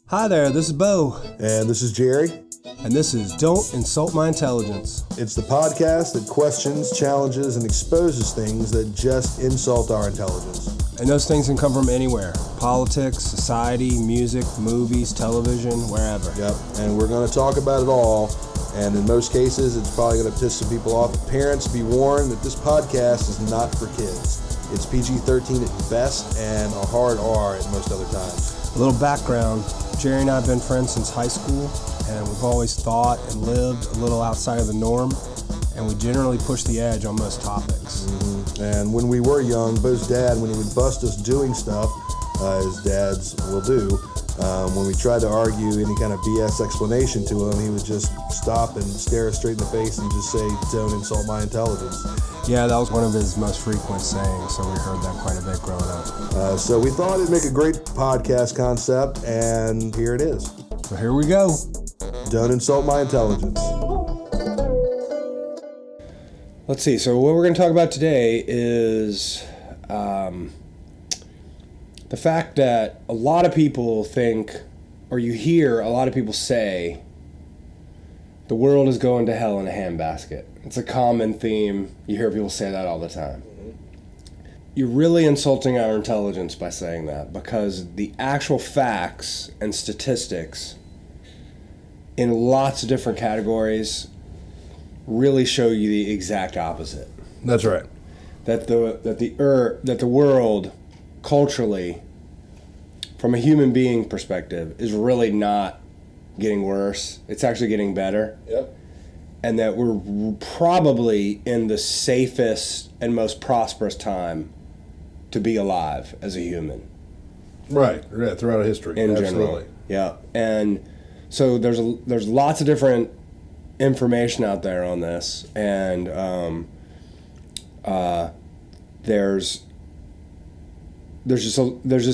Hi there, this is Bo. And this is Jerry. And this is Don't Insult My Intelligence. It's the podcast that questions, challenges, and exposes things that just insult our intelligence. And those things can come from anywhere. Politics, society, music, movies, television, wherever. Yep, and we're going to talk about it all. And in most cases, it's probably going to piss some people off. Parents, be warned that this podcast is not for kids. It's PG-13 at best and a hard R at most other times. A little background. Jerry and I have been friends since high school, and we've always thought and lived a little outside of the norm, and we generally push the edge on most topics. Mm-hmm. And when we were young, Bo's dad, when he would bust us doing stuff, as dads will do, when we tried to argue any kind of BS explanation to him, he would just stop and stare us straight in the face and just say, "Don't insult my intelligence." Yeah, that was one of his most frequent sayings, so we heard that quite a bit growing up. So we thought it'd make a great podcast concept, and here it is. So here we go. Don't insult my intelligence. Let's see, so what we're going to talk about today is the fact that a lot of people think, or you hear a lot of people say, the world is going to hell in a handbasket. It's a common theme. You hear people say that all the time. You're really insulting our intelligence by saying that, because the actual facts and statistics in lots of different categories really show you the exact opposite. That's right. That the world culturally, from a human being perspective, is really not getting worse. It's actually getting better. Yep. And that we're probably in the safest and most prosperous time to be alive as a human. Right. Yeah, throughout history. In Absolutely. general. Yeah. And so there's lots of different information out there on this, and there's just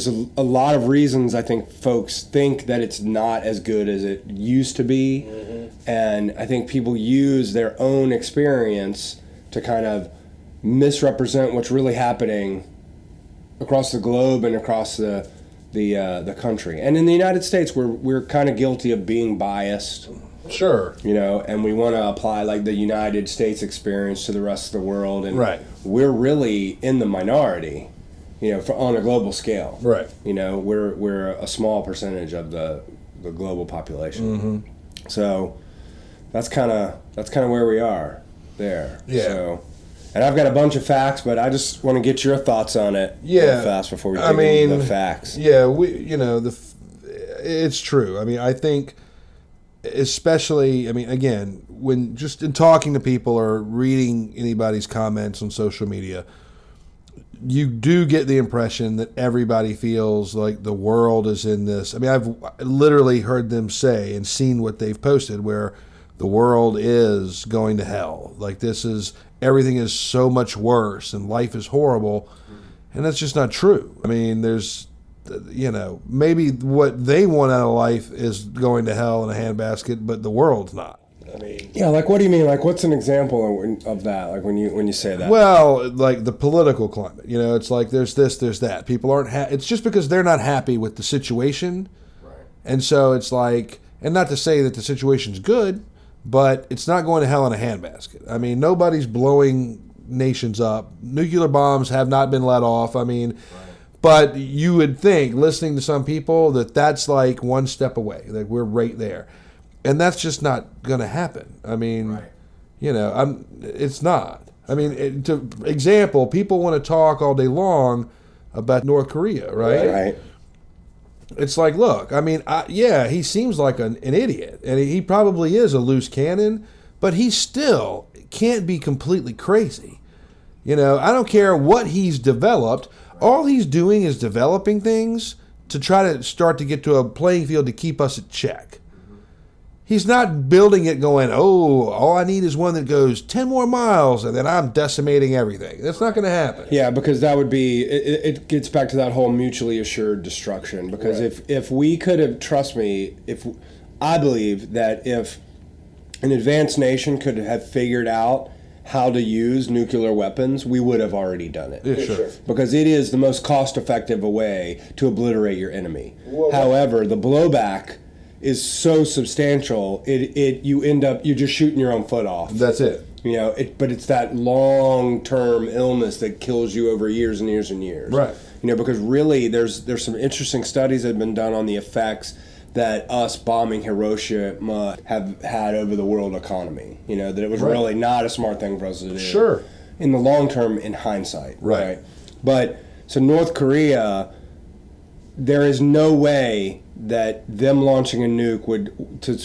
a lot of reasons I think folks think that it's not as good as it used to be. Mm-hmm. And I think people use their own experience to kind of misrepresent what's really happening across the globe and across the country. And in the United States, we're kind of guilty of being biased. Sure. You know, and we want to apply like the United States experience to the rest of the world, and right. We're really in the minority. You know, on a global scale. Right. You know, we're a small percentage of the global population. Mm-hmm. So that's kind of where we are there. Yeah. So, and I've got a bunch of facts, but I just want to get your thoughts on it. Yeah. Fast before we dig into the facts. Yeah. It's true. I mean, I think, especially, again, when just in talking to people or reading anybody's comments on social media, you do get the impression that everybody feels like the world is in this. I've literally heard them say and seen what they've posted where the world is going to hell. Like everything is so much worse and life is horrible. And that's just not true. There's, maybe what they want out of life is going to hell in a handbasket, but the world's not. Yeah, like what do you mean? Like, what's an example of that? Like when you say that? Well, like the political climate. It's like there's this, there's that. People aren't. It's just because they're not happy with the situation, right? And so it's like, and not to say that the situation's good, but it's not going to hell in a handbasket. Nobody's blowing nations up. Nuclear bombs have not been let off. Right. But you would think, listening to some people, that that's like one step away. That we're right there. And that's just not going to happen. Right. It's not. Example, people want to talk all day long about North Korea, right? Right. It's like, look, he seems like an idiot, and he probably is a loose cannon, but he still can't be completely crazy. I don't care what he's developed. All he's doing is developing things to try to start to get to a playing field to keep us at check. He's not building it going, all I need is one that goes 10 more miles and then I'm decimating everything. That's not going to happen. Yeah, because that would be, it gets back to that whole mutually assured destruction. Because right. if we could have, trust me, I believe that if an advanced nation could have figured out how to use nuclear weapons, we would have already done it. Yeah, sure. Because it is the most cost-effective way to obliterate your enemy. Whoa. However, the blowback is so substantial, you're just shooting your own foot off. That's it. You know, but it's that long-term illness that kills you over years and years and years. Right. You know, because really there's some interesting studies that have been done on the effects that us bombing Hiroshima have had over the world economy. You know, that it was really not a smart thing for us to do. Sure. In the long term, in hindsight. Right. But, so North Korea, there is no way that them launching a nuke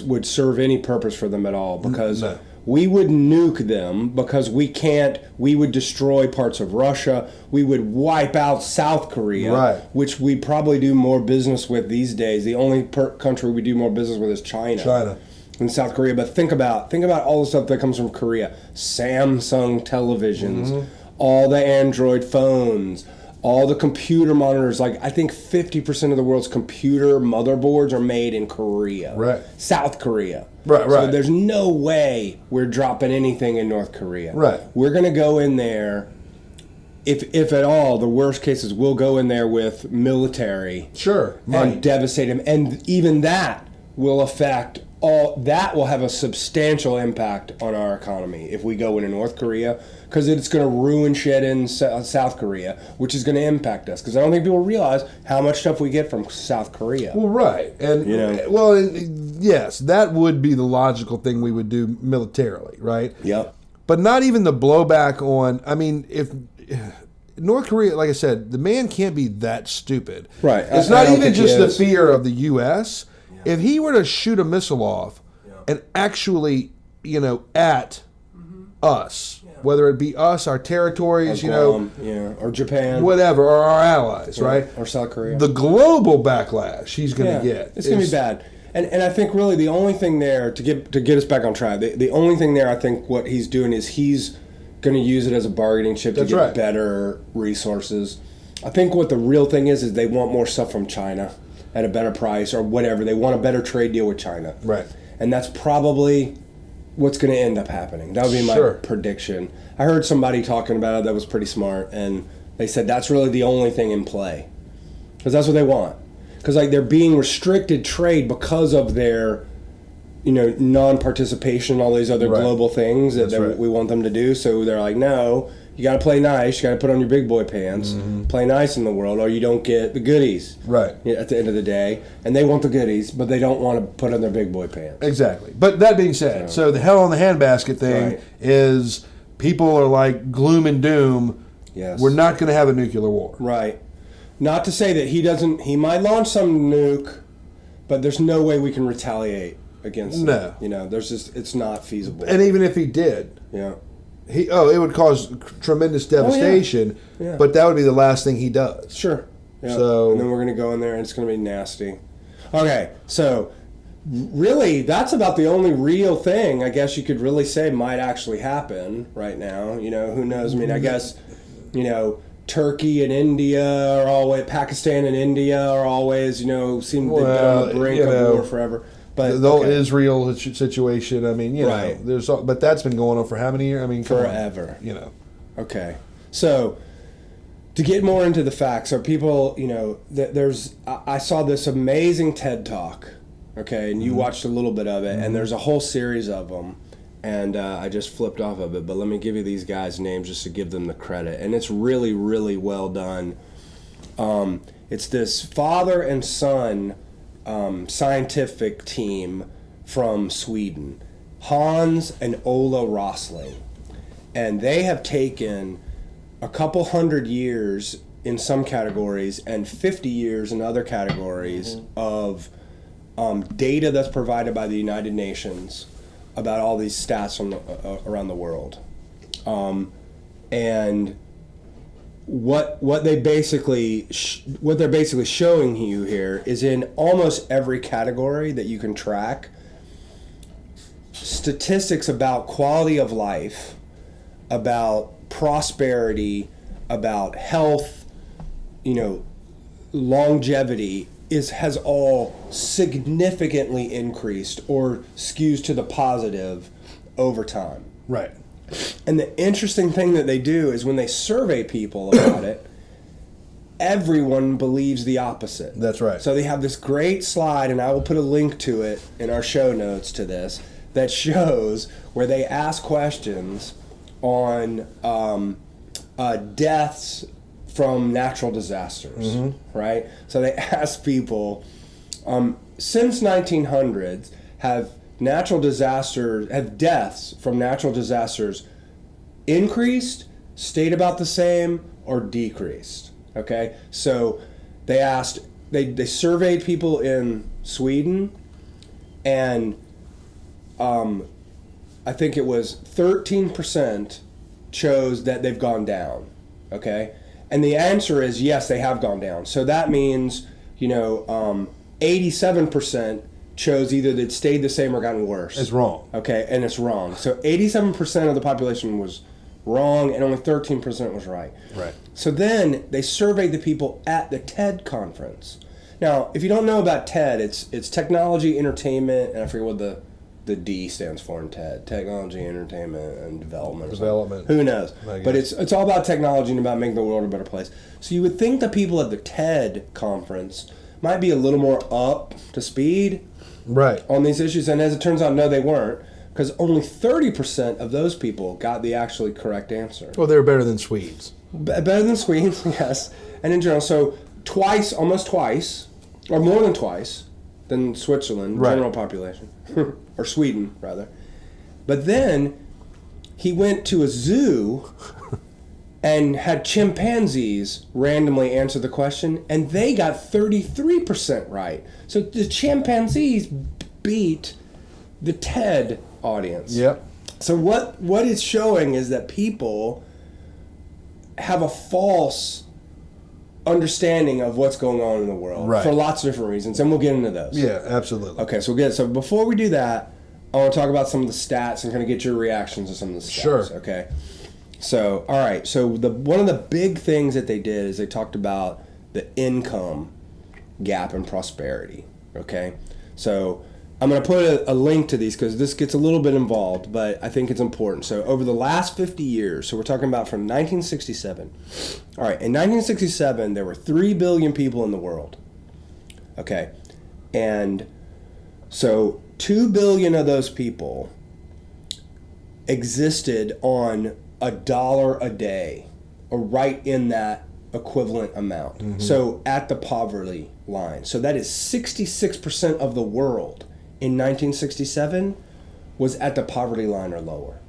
would serve any purpose for them at all, because we would nuke them because we would destroy parts of Russia. We would wipe out South Korea, which we probably do more business with these days. The only country we do more business with is China. And South Korea. But think about all the stuff that comes from Korea. Samsung televisions, all the Android phones, all the computer monitors. Like, I think 50% of the world's computer motherboards are made in Korea. Right. South Korea. Right. So there's no way we're dropping anything in North Korea. Right. We're going to go in there, if at all, the worst cases, we'll go in there with military. Sure. And devastate them. And even that will affect that will have a substantial impact on our economy if we go into North Korea, because it's going to ruin shit in South Korea, which is going to impact us. Because I don't think people realize how much stuff we get from South Korea. Well, right. And, yes, that would be the logical thing we would do militarily, right? Yep. But not even the blowback on, I mean, if North Korea, like I said, the man can't be that stupid. Right. It's not even just the fear of the U.S. If he were to shoot a missile off and actually, at us, whether it be us, our territories, or Japan, whatever, or our allies, right? Or South Korea. The global backlash he's going to get. It's going to be bad. And I think really the only thing there, to get us back on track, the only thing there, I think what he's doing is he's going to use it as a bargaining chip to get better resources. I think what the real thing is they want more stuff from China at a better price or whatever. They want a better trade deal with China. Right. And that's probably what's going to end up happening. That would be my prediction. I heard somebody talking about it that was pretty smart, and they said that's really the only thing in play. Because that's what they want. Because they're being restricted trade because of their non-participation in all these other global things that we want them to do. So they're like, no, you got to play nice. You got to put on your big boy pants, play nice in the world, or you don't get the goodies. Right. At the end of the day, and they want the goodies, but they don't want to put on their big boy pants. Exactly. But that being said, so the hell in the handbasket thing is people are like gloom and doom. Yes. We're not going to have a nuclear war. Right. Not to say that he might launch some nuke, but there's no way we can retaliate against it. There's it's not feasible. And even if he did, it would cause tremendous devastation, but that would be the last thing he does. Sure. Yeah. So, and then we're going to go in there and it's going to be nasty. Okay, so really that's about the only real thing I guess you could really say might actually happen right now. Who knows? I mean, I guess, Turkey and India are always, Pakistan and India are always, seem to be on the brink of war forever. But the whole Israel situation, I mean, but that's been going on for how many years? I mean, forever. Okay. So, to get more into the facts, are people, I saw this amazing TED Talk, okay, and you watched a little bit of it, and there's a whole series of them, and I just flipped off of it, but let me give you these guys' names just to give them the credit, and it's really, really well done. It's this father and son scientific team from Sweden, Hans and Ela Rosling, and they have taken a couple hundred years in some categories and 50 years in other categories of data that's provided by the United Nations about all these stats around the world, and what they're basically showing you here is in almost every category that you can track, statistics about quality of life, about prosperity, about health, longevity has all significantly increased or skews to the positive over time. Right. And the interesting thing that they do is when they survey people about it, everyone believes the opposite. That's right. So they have this great slide, and I will put a link to it in our show notes to this, that shows where they ask questions on deaths from natural disasters, right? So they ask people, since 1900s, have deaths from natural disasters increased, stayed about the same, or decreased? Okay, so they asked, they surveyed people in Sweden, and I think it was 13% chose that they've gone down. Okay, and the answer is yes, they have gone down. So that means 87% chose either that stayed the same or gotten worse. It's wrong. Okay, and it's wrong. So 87% of the population was wrong, and only 13% was right. Right. So then they surveyed the people at the TED conference. Now, if you don't know about TED, it's technology, entertainment, and I forget what the D stands for in TED. Technology, entertainment, and development. Development. Who knows? But it's all about technology and about making the world a better place. So you would think the people at the TED conference might be a little more up to speed Right. on these issues, and as it turns out, no, they weren't. Because only 30% of those people got the actually correct answer. Well, they're better than Swedes. Better than Swedes, yes. And in general, so almost twice, or more than twice, than Switzerland, right. General population. Or Sweden, rather. But then he went to a zoo and had chimpanzees randomly answer the question, and they got 33% right. So the chimpanzees beat the TED audience. Yep. So what it's showing is that people have a false understanding of what's going on in the world, right, for lots of different reasons, and we'll get into those. Yeah, absolutely. Okay, so before we do that, I want to talk about some of the stats and kind of get your reactions to some of the stats. Sure. Okay. So, all right. So one of the big things that they did is they talked about the income gap and prosperity. Okay. So I'm going to put a link to these because this gets a little bit involved, but I think it's important. So over the last 50 years, so we're talking about from 1967. All right, in 1967, there were 3 billion people in the world. Okay, and so 2 billion of those people existed on $1 a day, or right in that equivalent amount. Mm-hmm. So at the poverty line. So that is 66% of the world in 1967 was at the poverty line or lower.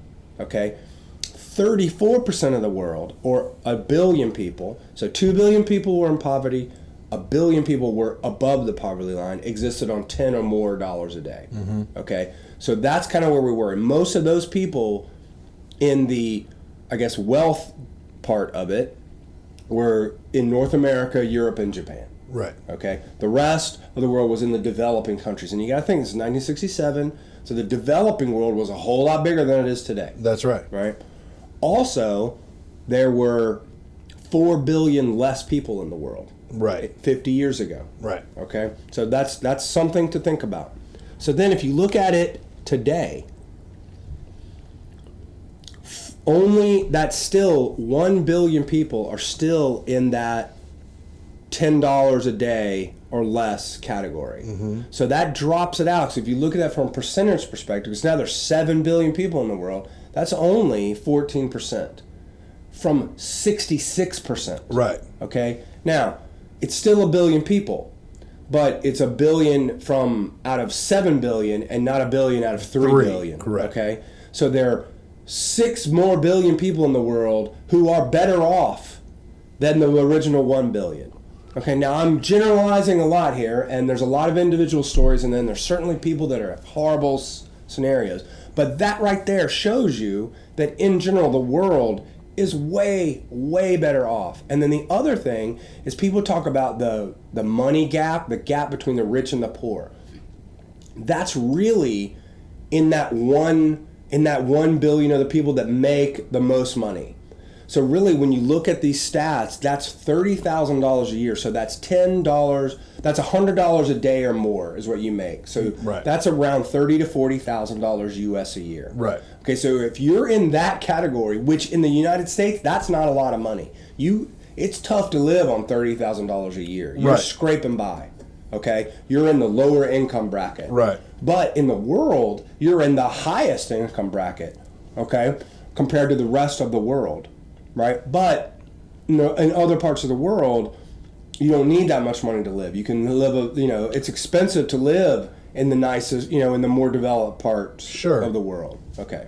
Okay? 34% of the world, or 1 billion people, so 2 billion people were in poverty, 1 billion people were above the poverty line, existed on $10 or more a day. Mm-hmm. Okay? So that's kind of where we were. And most of those people in the, I guess, wealth part of it were in North America, Europe, and Japan. Right. Okay. The rest of the world was in the developing countries, and you got to think this is 1967, so the developing world was a whole lot bigger than it is today. That's right. Right. Also, there were 4 billion less people in the world. Right. 50 years ago. Right. Okay. So that's something to think about. So then, if you look at it today, that's still 1 billion people are still in that $10 a day or less category. Mm-hmm. So that drops it out. So if you look at that from a percentage perspective, because now there's 7 billion people in the world, that's only 14% from 66%. Right. Okay? Now, it's still 1 billion people, but it's 1 billion from out of 7 billion and not 1 billion out of 3 billion. Correct. Okay? So there are 6 more billion people in the world who are better off than the original 1 billion. Okay, now I'm generalizing a lot here, and there's a lot of individual stories, and then there's certainly people that are at horrible scenarios. But that right there shows you that in general the world is way, way better off. And then the other thing is people talk about the money gap, the gap between the rich and the poor. That's really in that 1 billion of the people that make the most money. So really, when you look at these stats, that's $30,000 a year. So that's $10. That's $100 a day or more is what you make. So that's around $30,000 to $40,000 US a year. Right. Okay. So if you're in that category, which in the United States, that's not a lot of money. It's tough to live on $30,000 a year. You're scraping by. Okay. You're in the lower income bracket. Right. But in the world, you're in the highest income bracket. Okay, compared to the rest of the world. Right, but in other parts of the world, you don't need that much money to live. You can live it's expensive to live in the nicest, in the more developed parts of the world. Okay,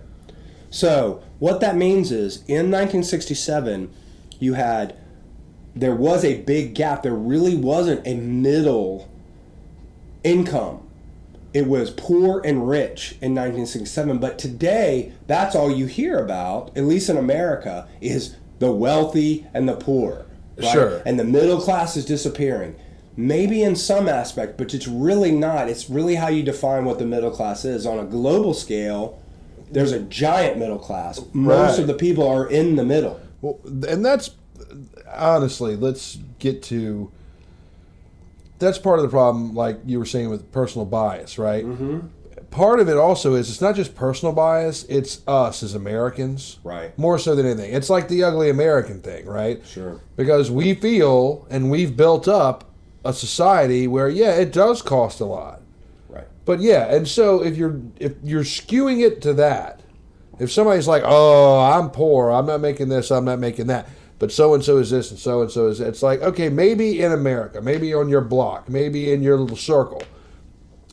so what that means is in 1967, there was a big gap. There really wasn't a middle income. It was poor and rich in 1967, but today that's all you hear about, at least in America, is the wealthy and the poor. Right? Sure. And the middle class is disappearing. Maybe in some aspect, but it's really not. It's really how you define what the middle class is. On a global scale, there's a giant middle class. Most of the people are in the middle. Well, and that's, honestly, let's get to... That's part of the problem, like you were saying, with personal bias, right? Mm-hmm. Part of it also is it's not just personal bias, it's us as Americans. Right. More so than anything. It's like the ugly American thing, right? Sure. Because we feel, and we've built up a society where, it does cost a lot. Right. But and so if you're skewing it to that, if somebody's like, oh, I'm poor, I'm not making this, I'm not making that, but so-and-so is this and so-and-so is that. It's like, okay, maybe in America, maybe on your block, maybe in your little circle.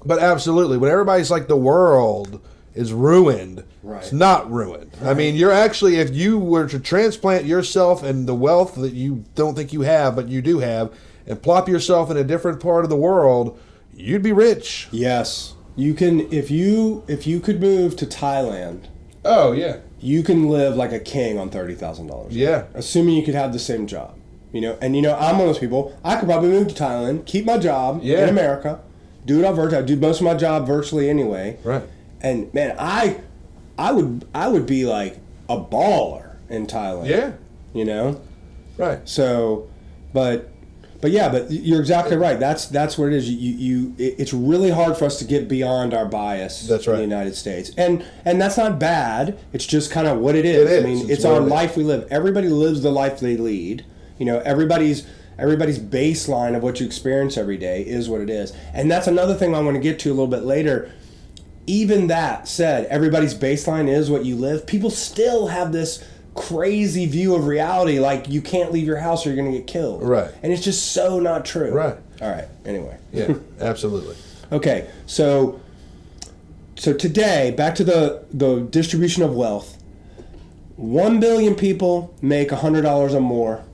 But absolutely, when everybody's like the world is ruined, it's not ruined. Right. I mean, you're actually, if you were to transplant yourself and the wealth that you don't think you have, but you do have, and plop yourself in a different part of the world, you'd be rich. Yes. You can, if you could move to Thailand. Oh, yeah. You can live like a king on $30,000. Yeah. Assuming you could have the same job. And I'm one of those people. I could probably move to Thailand, keep my job in America, do it on virtual. I do most of my job virtually anyway. Right. And man, I would be like a baller in Thailand. Yeah. Right. So, but you're exactly right. That's where it is. It's really hard for us to get beyond our bias in the United States. And that's not bad. It's just kind of what it is. It is. I mean, it's our life we live. Everybody lives the life they lead. Everybody's baseline of what you experience every day is what it is. And that's another thing I want to get to a little bit later. Even that said, everybody's baseline is what you live. People still have this crazy view of reality, like you can't leave your house or you're going to get killed. Right. And it's just so not true. Right. All right. Anyway. Yeah, absolutely. Okay. So today, back to the distribution of wealth. 1 billion people make $100 or more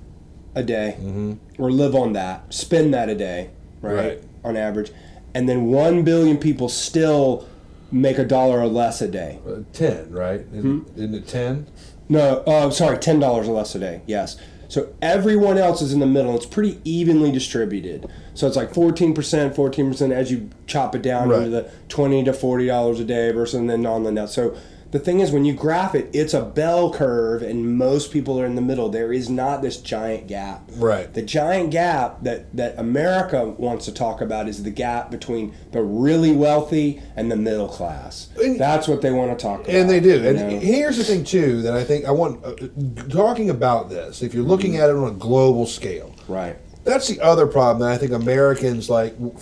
a day, or live on that, spend that a day, right? On average. And then 1 billion people still make $1 or less a day. 10, right? Isn't it 10? No, sorry, $10 or less a day, yes. So everyone else is in the middle. It's pretty evenly distributed. So it's like 14% as you chop it down into the $20 to $40 a day versus and then on the net. So the thing is, when you graph it, it's a bell curve, and most people are in the middle. There is not this giant gap. Right. The giant gap that America wants to talk about is the gap between the really wealthy and the middle class. That's what they want to talk about. And they do. And here's the thing, too, that I think I want, talking about this, if you're looking at it on a global scale. Right. That's the other problem that I think Americans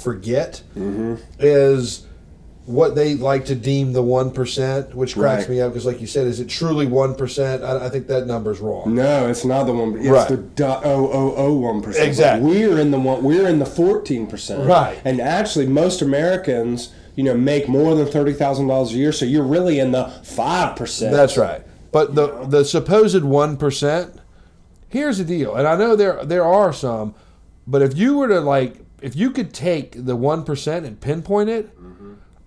forget is what they like to deem the 1%, which cracks me up because, like you said, is it truly 1%? I think that number's wrong. No, it's not the 1%. It's the 0.001%. Exactly. We're in the 14%. Right. And actually, most Americans, make more than $30,000 a year, so you're really in the 5%. That's right. But the supposed 1%. Here's the deal, and I know there are some, but if you were to if you could take the 1% and pinpoint it.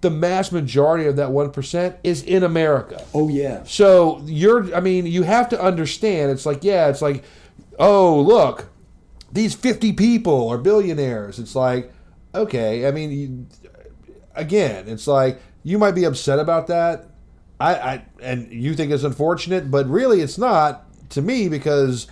The mass majority of that 1% is in America. Oh, yeah. So you have to understand, it's like, oh, look, these 50 people are billionaires. It's like, okay, it's like, you might be upset about that. And you think it's unfortunate, but really it's not. to me because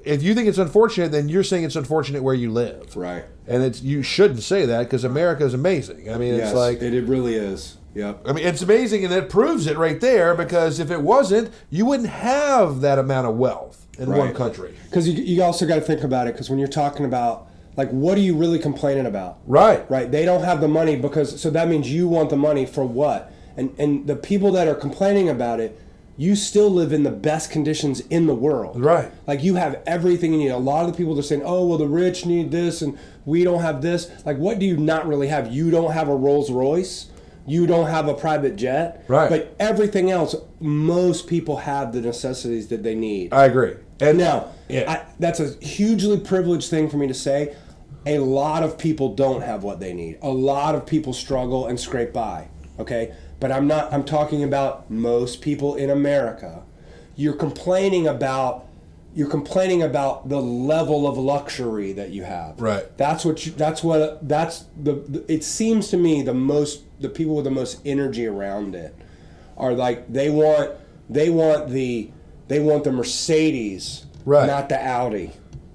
if you think it's unfortunate, then you're saying it's unfortunate where you live. Right. And you shouldn't say that because America is amazing. I mean, it's like... It really is. Yep. I mean, it's amazing, and it proves it right there, because if it wasn't, you wouldn't have that amount of wealth in one country. Because you also got to think about it, because when you're talking about, like, what are you really complaining about? Right. Right. They don't have the money so that means you want the money for what? And the people that are complaining about it, you still live in the best conditions in the world. Right. Like, you have everything you need. A lot of the people that are saying, oh, well, the rich need this and we don't have this. Like, what do you not really have? You don't have a Rolls Royce. You don't have a private jet. Right. But everything else, most people have the necessities that they need. I agree. And now, that's a hugely privileged thing for me to say. A lot of people don't have what they need. A lot of people struggle and scrape by. Okay? But I'm talking about most people in America. You're complaining about the level of luxury that you have. Right. It seems to me the people with the most energy around it are like they want the Mercedes, right, not the Audi.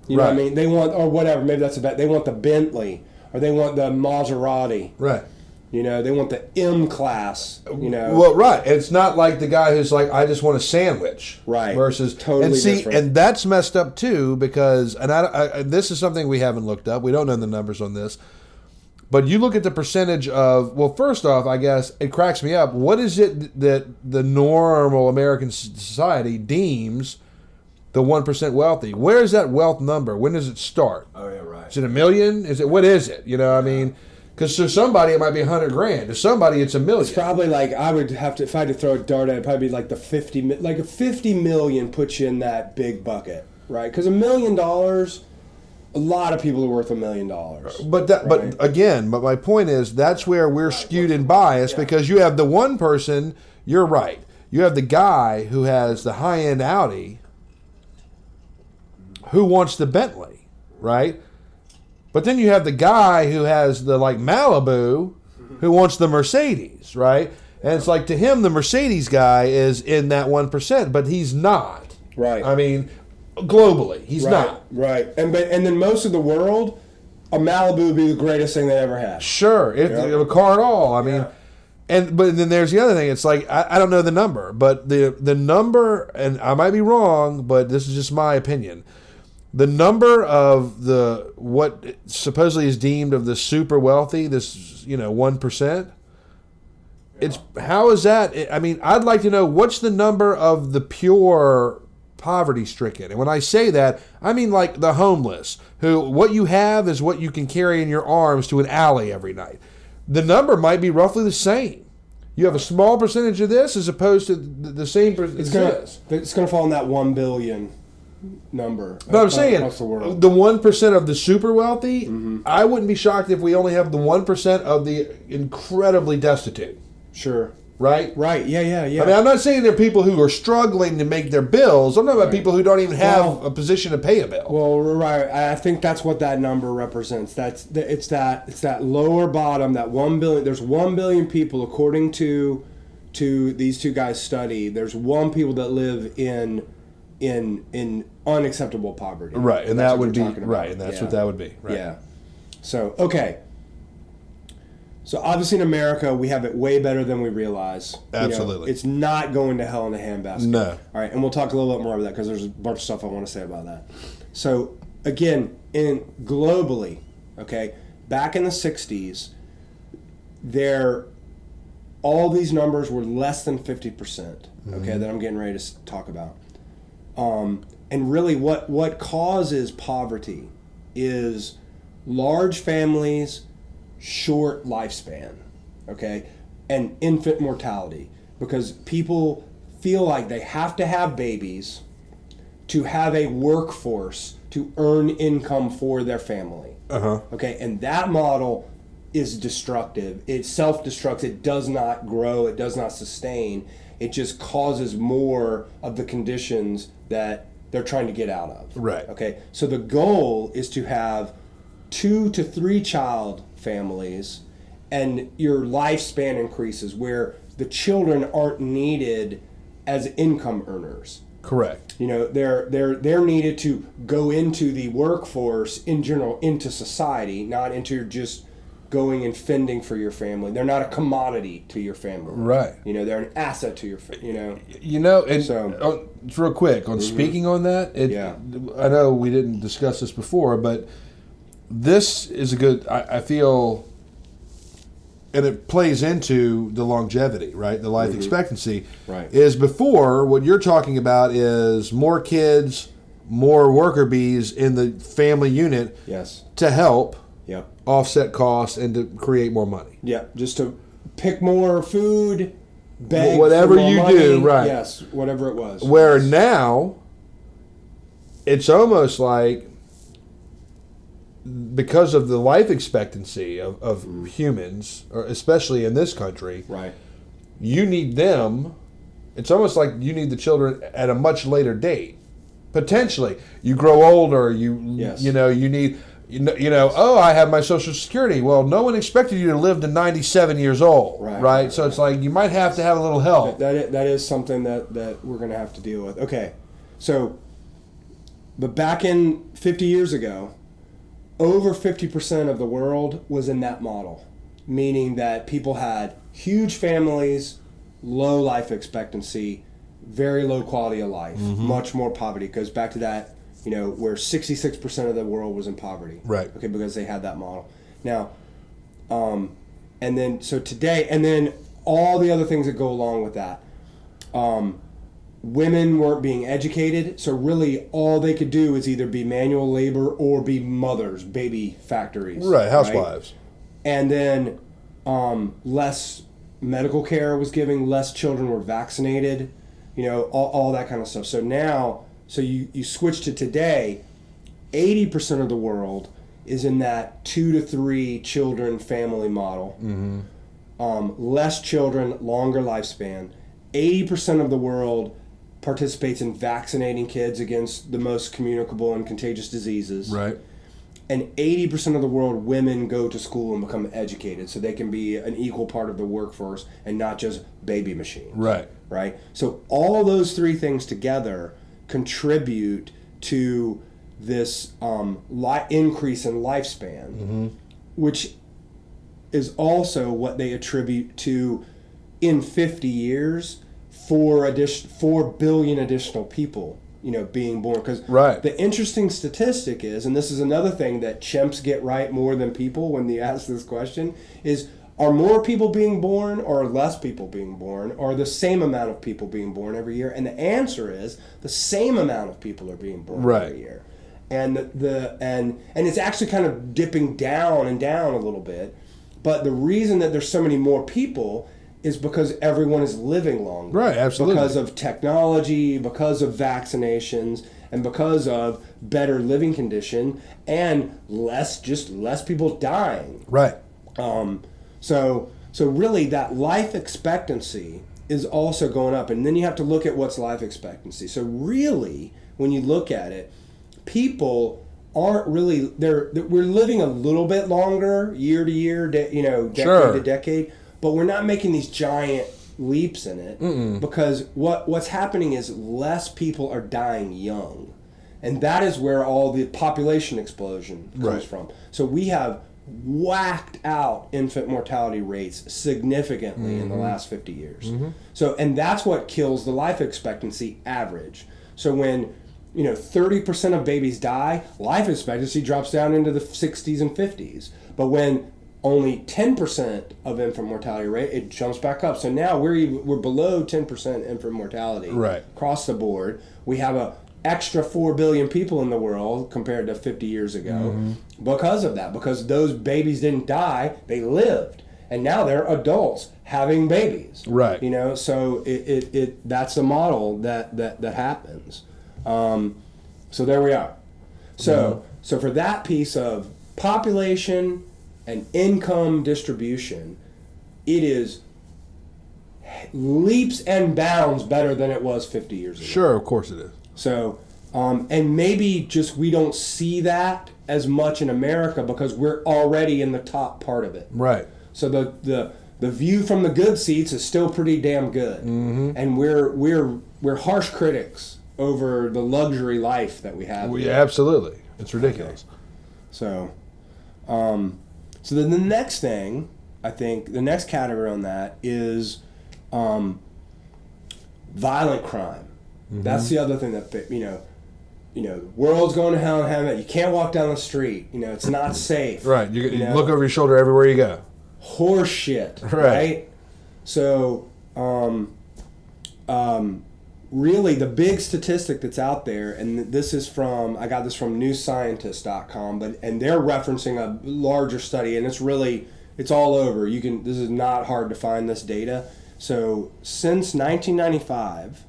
You know what I mean? They want, or whatever, maybe that's they want the Bentley, or they want the Maserati. Right. You know, they want the M class, you know. Well, right. It's not like the guy who's like, I just want a sandwich. Right. Versus, totally different. And that's messed up too, because, and this is something we haven't looked up. We don't know the numbers on this. But you look at the percentage of, well, first off, I guess, it cracks me up. What is it that the normal American society deems the 1% wealthy? Where is that wealth number? When does it start? Oh, yeah, right. Is it 1 million? What is it? You know, I mean... Because to somebody it might be $100,000. To somebody it's $1 million. It's probably like, I would have to, if I had to throw a dart at it, it'd probably be like the 50 million puts you in that big bucket, right? Because $1 million, a lot of people are worth $1 million. But my point is that's where we're skewed and biased, because you have the one person. You're right. You have the guy who has the high end Audi, who wants the Bentley, right? But then you have the guy who has the Malibu, who wants the Mercedes, right? And it's like, to him, the Mercedes guy is in that 1%, but he's not. Right. I mean, globally, he's not. Right. And then most of the world, a Malibu would be the greatest thing they ever had. Sure. A car at all. I mean, but then there's the other thing. It's like, I don't know the number, but the number, and I might be wrong, but this is just my opinion. The number of what supposedly is deemed of the super wealthy, this 1%. It's, how is that? I mean, I'd like to know what's the number of the pure poverty stricken. And when I say that, I mean like the homeless, who what you have is what you can carry in your arms to an alley every night. The number might be roughly the same. You have a small percentage of this as opposed to the same percentage. It's going to fall in that 1 billion number. But I'm saying the 1% of the super wealthy, I wouldn't be shocked if we only have the 1% of the incredibly destitute. Sure. Right? Right. Yeah. I mean, I'm not saying there are people who are struggling to make their bills. I'm talking about people who don't even have a position to pay a bill. Well, right. I think that's what that number represents. It's that lower bottom, that 1 billion. There's 1 billion people, according to these two guys' study. There's 1 people that live in unacceptable poverty. Right, and that would be right, and that's what that would be. Right. Yeah. So, okay. So obviously in America we have it way better than we realize. Absolutely. It's not going to hell in a handbasket. No. All right, and we'll talk a little bit more about that because there's a bunch of stuff I want to say about that. So again, globally, okay, back in the 60s, all these numbers were less than 50%, okay, that I'm getting ready to talk about. And really what causes poverty is large families, short lifespan, okay, and infant mortality, because people feel like they have to have babies to have a workforce to earn income for their family. Okay, and that model is destructive. It self-destructs. It does not grow. It does not sustain. It just causes more of the conditions that they're trying to get out of. Right. Okay. So the goal is to have 2 to 3 child families, and your lifespan increases where the children aren't needed as income earners. Correct. You know, they're needed to go into the workforce in general, into society, not into just going and fending for your family. They're not a commodity to your family. Right. You know, they're an asset to your family, you know. You know, and So, real quick, on speaking on that, I know we didn't discuss this before, but this is a good, I feel, and it plays into the longevity, right? The life expectancy. Right. Is before, what you're talking about is more kids, more worker bees in the family unit yes. to help Yep. offset costs and to create more money. Yeah, just to pick more food, beg whatever for more you money. do, right. Yes, whatever it was. Where yes. now, it's almost like, because of the life expectancy of humans, or especially in this country, right. you need them. It's almost like you need the children at a much later date. Potentially, you grow older. You know you need. Oh, I have my Social Security. Well, no one expected you to live to 97 years old, right? So it's like you might have to have a little help. That is something that we're going to have to deal with. Okay, so, but back in 50 years ago, over 50% of the world was in that model, meaning that people had huge families, low life expectancy, very low quality of life, much more poverty. It goes back to that. You know, where 66% of the world was in poverty. Right. Okay, because they had that model. Now, and then, so today, and then all the other things that go along with that. Women weren't being educated, so really all they could do is either be manual labor or be mothers, baby factories. Right, housewives. Right? And then less medical care was given, less children were vaccinated, you know, all that kind of stuff. So now... So you switch to today, 80% of the world is in that 2 to 3 children family model. Less children, longer lifespan. 80% of the world participates in vaccinating kids against the most communicable and contagious diseases. Right. And 80% of the world, women go to school and become educated so they can be an equal part of the workforce and not just baby machines. Right. Right? So all those three things together contribute to this increase in lifespan, which is also what they attribute to, in 50 years, 4 billion additional people, you know, being born. Because the interesting statistic is, and this is another thing that chimps get right more than people when they ask this question, is, are more people being born or less people being born, or the same amount of people being born every year? And the answer is the same amount of people are being born every year. And and it's actually kind of dipping down and down a little bit. But the reason that there's so many more people is because everyone is living longer. Right, absolutely. Because of technology, because of vaccinations, and because of better living condition, and less people dying. Right. So really that life expectancy is also going up. And then you have to look at what's life expectancy. So really, when you look at it, people aren't really, we're living a little bit longer year to year, decade to decade, but we're not making these giant leaps in it. Because what's happening is less people are dying young. And that is where all the population explosion comes from. So we have whacked out infant mortality rates significantly in the last 50 years. So, and that's what kills the life expectancy average. So when 30% of babies die, life expectancy drops down into the 60s and 50s. But when only 10% of infant mortality rate, it jumps back up. So now we're below 10% infant mortality across the board. We have a extra 4 billion people in the world compared to 50 years ago because of that. Because those babies didn't die, they lived. And now they're adults having babies. Right. So it that's the model that happens. So there we are. So for that piece of population and income distribution, it is leaps and bounds better than it was 50 years ago. Sure, of course it is. So, and maybe just we don't see that as much in America because we're already in the top part of it. Right. So the view from the good seats is still pretty damn good, and we're harsh critics over the luxury life that we have. Well, yeah, absolutely. It's ridiculous. Okay. So, so then the next thing, I think, the next category on that is violent crime. Mm-hmm. That's the other thing that, the world's going to hell in heaven. You can't walk down the street. It's not safe. Right. You look over your shoulder everywhere you go. Horse shit. Right. So, really, the big statistic that's out there, and this is I got this from newscientist.com, and they're referencing a larger study, and it's all over. This is not hard to find this data. So, since 1995,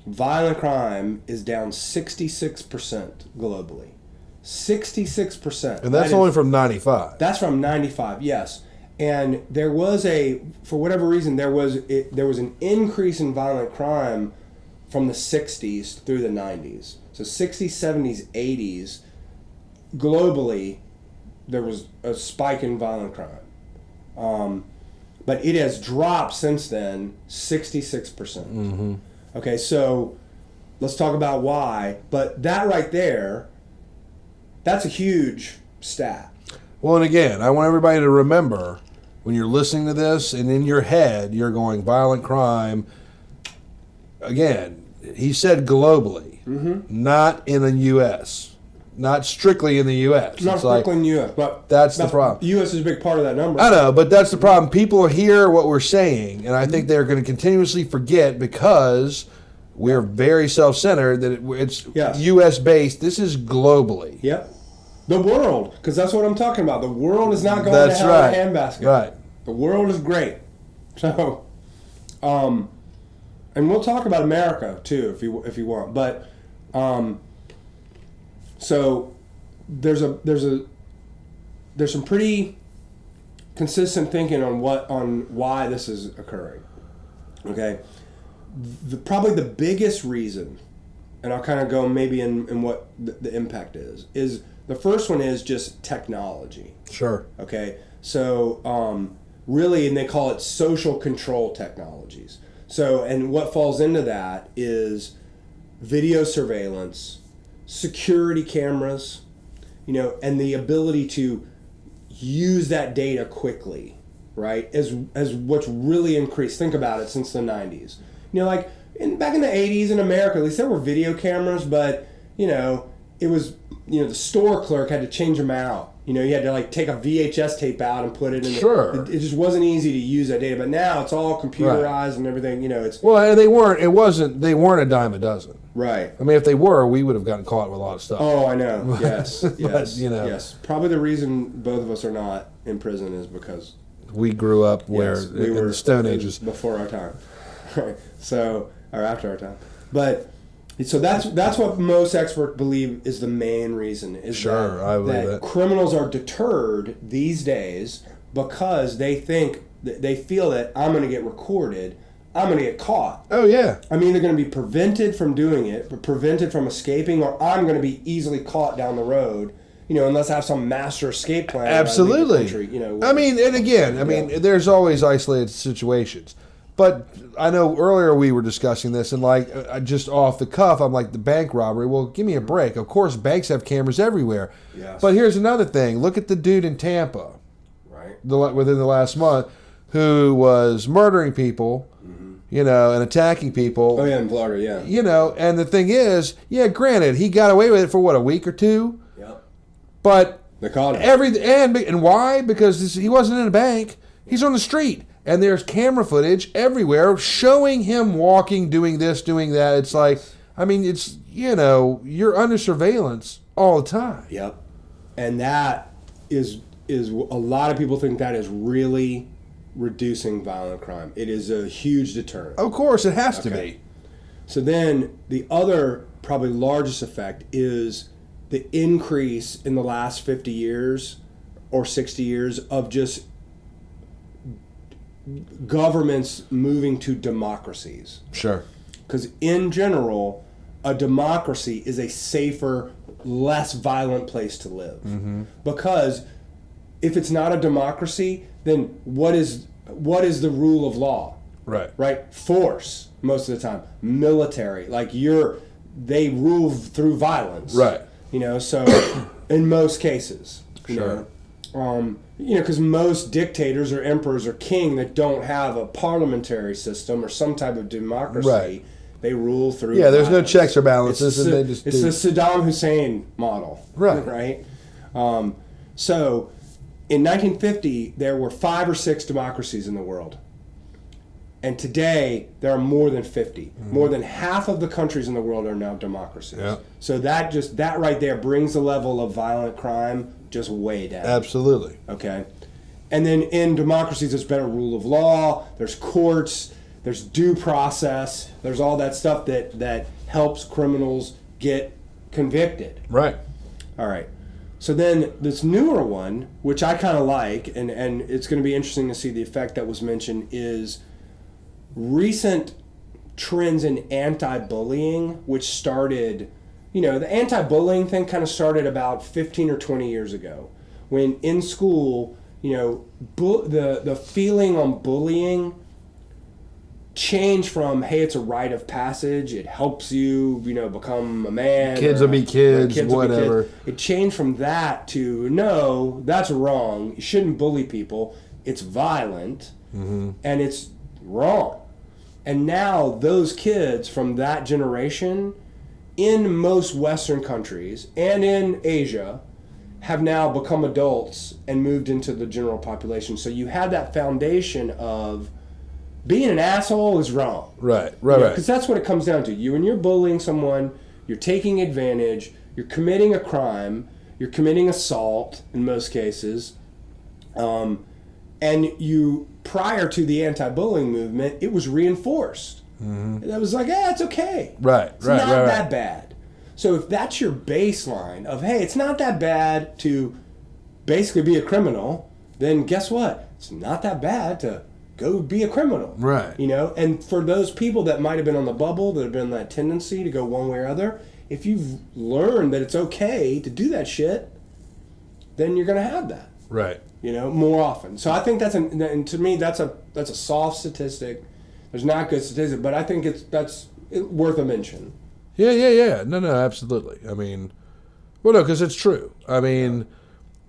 violent crime is down 66% globally. 66%. And that's only from 95. That's from 95, yes. And there was for whatever reason, there was an increase in violent crime from the 60s through the 90s. So 60s, 70s, 80s, globally, there was a spike in violent crime. But it has dropped since then, 66%. Mm-hmm. Okay, so let's talk about why. But that right there, that's a huge stat. Well, and again, I want everybody to remember, when you're listening to this and in your head you're going violent crime, again, he said globally, not in the U.S., not strictly in the U.S. Not strictly in the U.S., but that's the problem. U.S. is a big part of that number. I know, but that's the problem. People hear what we're saying, and I think they're going to continuously forget because we're very self-centered that it's U.S.-based. This is globally. Yep. The world, because that's what I'm talking about. The world is not going to hell in a handbasket. Right. The world is great. So, and we'll talk about America too if you want. But, so there's some pretty consistent thinking on why this is occurring. Okay, probably the biggest reason, and I'll kind of go maybe in what the impact is the first one is just technology. Sure. Okay, so really, and they call it social control technologies. So, and what falls into that is video surveillance, security cameras, and the ability to use that data quickly, right? As what's really increased. Think about it since the 90s. Like back in the 80s in America, at least there were video cameras, but it was the store clerk had to change them out. You had to take a VHS tape out and put it in. Sure. It just wasn't easy to use that data, but now it's all computerized and everything. It's and they weren't a dime a dozen. Right. I mean, if they were, we would have gotten caught with a lot of stuff. Oh, I know. Yes. But, yes. Yes. Probably the reason both of us are not in prison is because we grew up where we were in the Stone Ages before our time. Right. So, or after our time. But so that's what most experts believe is the main reason is that criminals are deterred these days because they feel that I'm going to get recorded, I'm going to get caught. Oh yeah. I'm either going to be prevented from doing it, prevented from escaping, or I'm going to be easily caught down the road. Unless I have some master escape plan. Absolutely. I mean, and again, there's always isolated situations. But I know earlier we were discussing this, and just off the cuff, I'm like, the bank robbery. Well, give me a break. Of course, banks have cameras everywhere. Yes. But here's another thing. Look at the dude in Tampa, right? Within the last month, who was murdering people, and attacking people. Oh yeah, in Florida, yeah. And the thing is, granted, he got away with it for what, a week or two. Yep. But they caught him. And why? Because he wasn't in a bank. He's on the street. And there's camera footage everywhere showing him walking, doing this, doing that. It's it's, you're under surveillance all the time. Yep. And that is a lot of people think that is really reducing violent crime. It is a huge deterrent. Of course, it has to be. So then the other probably largest effect is the increase in the last 50 years or 60 years of just governments moving to democracies. Sure. Because in general, a democracy is a safer, less violent place to live. Mm-hmm. Because if it's not a democracy, then what is the rule of law? Right. Right? Force, most of the time. Military. Like, they rule through violence. Right. So in most cases. Sure. Because most dictators or emperors or king that don't have a parliamentary system or some type of democracy, right. They rule through Yeah, there's violence. no checks or balances, and they just It's the Saddam Hussein model. Right. Right? So in 1950, there were 5 or 6 democracies in the world. And today, there are more than 50. More than half of the countries in the world are now democracies. Yeah. So that right there brings the level of violent crime just way down. Absolutely. Okay? And then in democracies, there's better rule of law, there's courts, there's due process, there's all that stuff that helps criminals get convicted. Right. All right. So then this newer one, which I kind of like, and it's going to be interesting to see the effect that was mentioned, is recent trends in anti-bullying, which started, the anti-bullying thing kind of started about 15 or 20 years ago, when in school, the feeling on bullying changed from, hey, it's a rite of passage, it helps you, become a man. Kids will be kids, whatever. Be kids. It changed from that to, no, that's wrong. You shouldn't bully people. It's violent, and it's wrong. And now those kids from that generation in most Western countries and in Asia have now become adults and moved into the general population. So you have that foundation of being an asshole is wrong. Right. Because that's what it comes down to. When you're bullying someone, you're taking advantage, you're committing a crime, you're committing assault in most cases, and prior to the anti-bullying movement, it was reinforced. That was like, it's okay. Right. It's not that bad. So if that's your baseline of, hey, it's not that bad to basically be a criminal, then guess what? It's not that bad to go be a criminal. Right. And for those people that might have been on the bubble, that have been that tendency to go one way or other, if you've learned that it's okay to do that shit, then you're going to have that. Right. More often. So I think and to me, that's a soft statistic. There's not good statistic, but I think that's worth a mention. Yeah. No, absolutely. I mean, no, because it's true. I mean,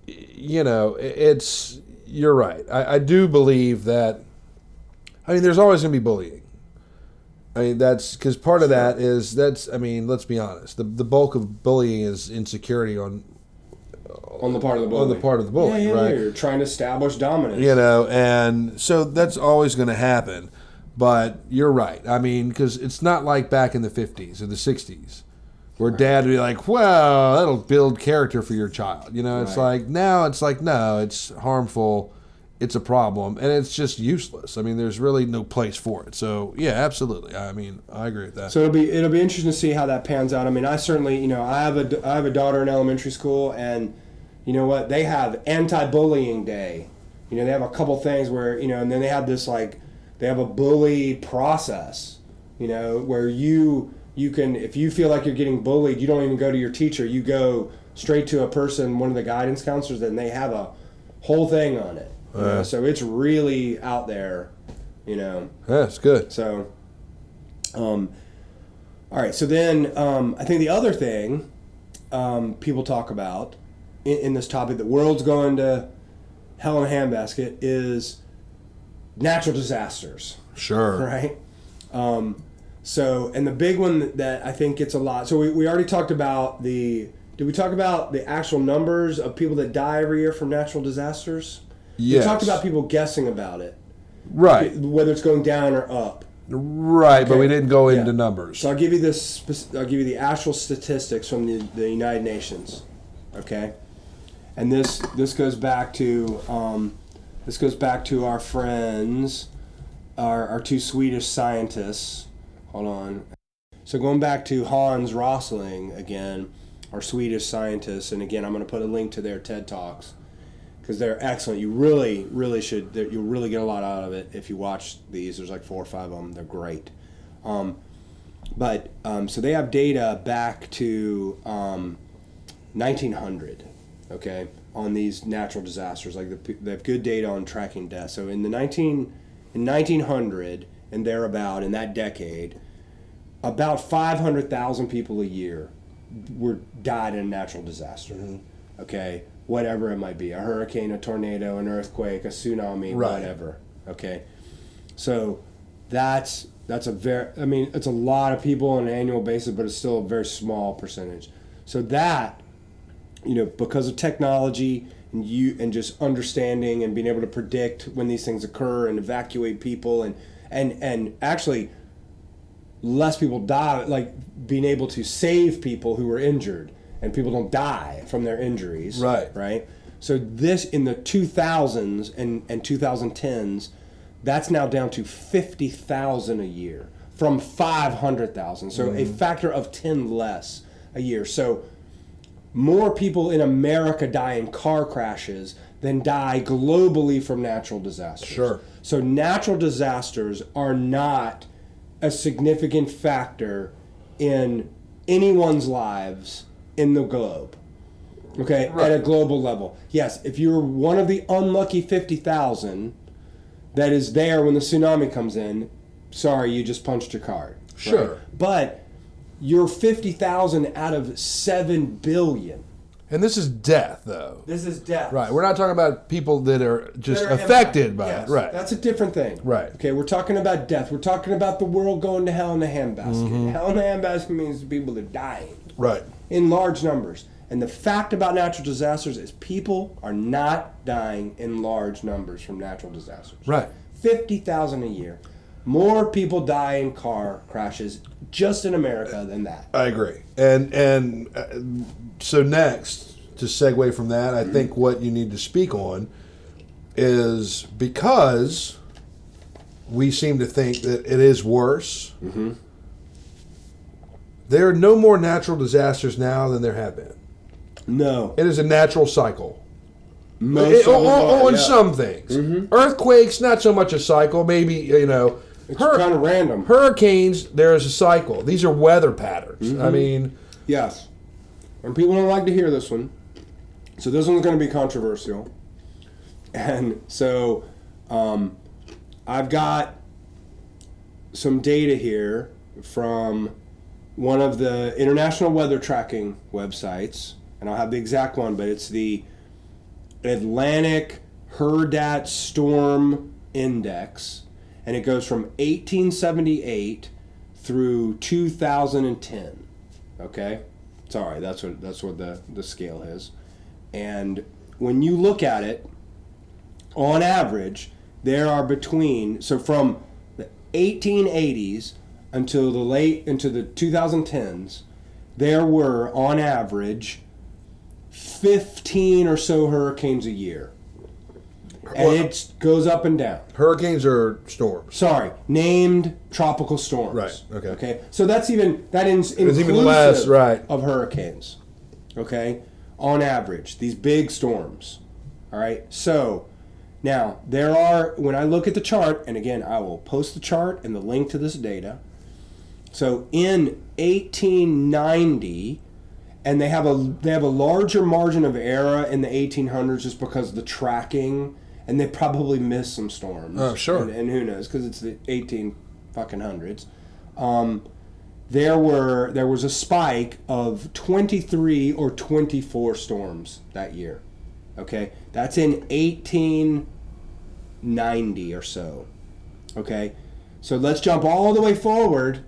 it's, you're right. I do believe that, there's always going to be bullying. That's because part of that is, let's be honest. The bulk of bullying is insecurity on the part of the bully. On the part of the bully, right? You're trying to establish dominance. And so that's always going to happen. But you're right. Because it's not like back in the 50s or the 60s where Dad would be like, well, that'll build character for your child. It's like, now it's like, no, it's harmful. It's a problem. And it's just useless. There's really no place for it. So, yeah, absolutely. I agree with that. So it'll be interesting to see how that pans out. I certainly, I have a daughter in elementary school, and you know what? They have anti-bullying day. They have a couple things where, and then they have this, they have a bully process, where you can, if you feel like you're getting bullied, you don't even go to your teacher. You go straight to a person, one of the guidance counselors, and they have a whole thing on it. So it's really out there, Yeah, it's good. So, all right. So then I think the other thing people talk about in this topic, the world's going to hell in a handbasket, is natural disasters. Sure. Right? So, and the big one that I think gets a lot, so we already talked about did we talk about the actual numbers of people that die every year from natural disasters? Yes. We talked about people guessing about it. Right. Whether it's going down or up. Right, okay. But we didn't go into numbers. So I'll give you the actual statistics from the United Nations. Okay? And this goes back to our friends, our 2 Swedish scientists. Hold on. So going back to Ela Rosling again, our Swedish scientists, and again I'm going to put a link to their TED Talks because they're excellent. You really, really should. You'll really get a lot out of it if you watch these. There's like 4 or 5 of them. They're great. So they have data back to 1900. Okay, on these natural disasters, they have good data on tracking deaths. So in 1900, and thereabout in that decade, about 500,000 people a year died in a natural disaster. Okay, whatever it might be, a hurricane, a tornado, an earthquake, a tsunami, whatever. Okay, so that's a very, I mean, it's a lot of people on an annual basis, but it's still a very small percentage. So that, because of technology and just understanding and being able to predict when these things occur and evacuate people and actually less people die, like being able to save people who were injured and people don't die from their injuries. Right. So this in the 2000s and 2010s, that's now down to 50,000 a year from 500,000. So a factor of 10 less a year. So more people in America die in car crashes than die globally from natural disasters. Sure. So natural disasters are not a significant factor in anyone's lives in the globe. Okay, at a global level. Yes, if you're one of the unlucky 50,000 that is there when the tsunami comes in, sorry, you just punched your card. Sure. Right? But you're 50,000 out of 7 billion. And this is death, though. This is death. Right. We're not talking about people that are just affected by it. Right. That's a different thing. Right. Okay, we're talking about death. We're talking about the world going to hell in a handbasket. Hell in a handbasket means people are dying. Right. In large numbers. And the fact about natural disasters is people are not dying in large numbers from natural disasters. Right. 50,000 a year. More people die in car crashes just in America than that. I agree. And so next, to segue from that, I think what you need to speak on is because we seem to think that it is worse, there are no more natural disasters now than there have been. No. It is a natural cycle. On some things. Earthquakes, not so much a cycle. Maybe, it's kind of random. Hurricanes, there is a cycle. These are weather patterns. I mean... Yes. And people don't like to hear this one. So this one's going to be controversial. And so I've got some data here from one of the international weather tracking websites. And I'll have the exact one, but it's the Atlantic Herdat Storm Index. And it goes from 1878 through 2010. Okay? Sorry, that's what the scale is. And when you look at it, on average, there are from the 1880s until into the 2010s, there were on average 15 or so hurricanes a year. And it goes up and down. Hurricanes are storms. Sorry, named tropical storms. Right. Okay. So that is inclusive less, right, of hurricanes. Okay, on average, these big storms. All right. So now there are, when I look at the chart, and again I will post the chart and the link to this data. So in 1890. And they have a larger margin of error in the 1800s just because of the tracking, and they probably missed some storms. Oh, sure. And who knows, because it's the 1800s. There was a spike of 23 or 24 storms that year. Okay, that's in 1890 or so. Okay, so let's jump all the way forward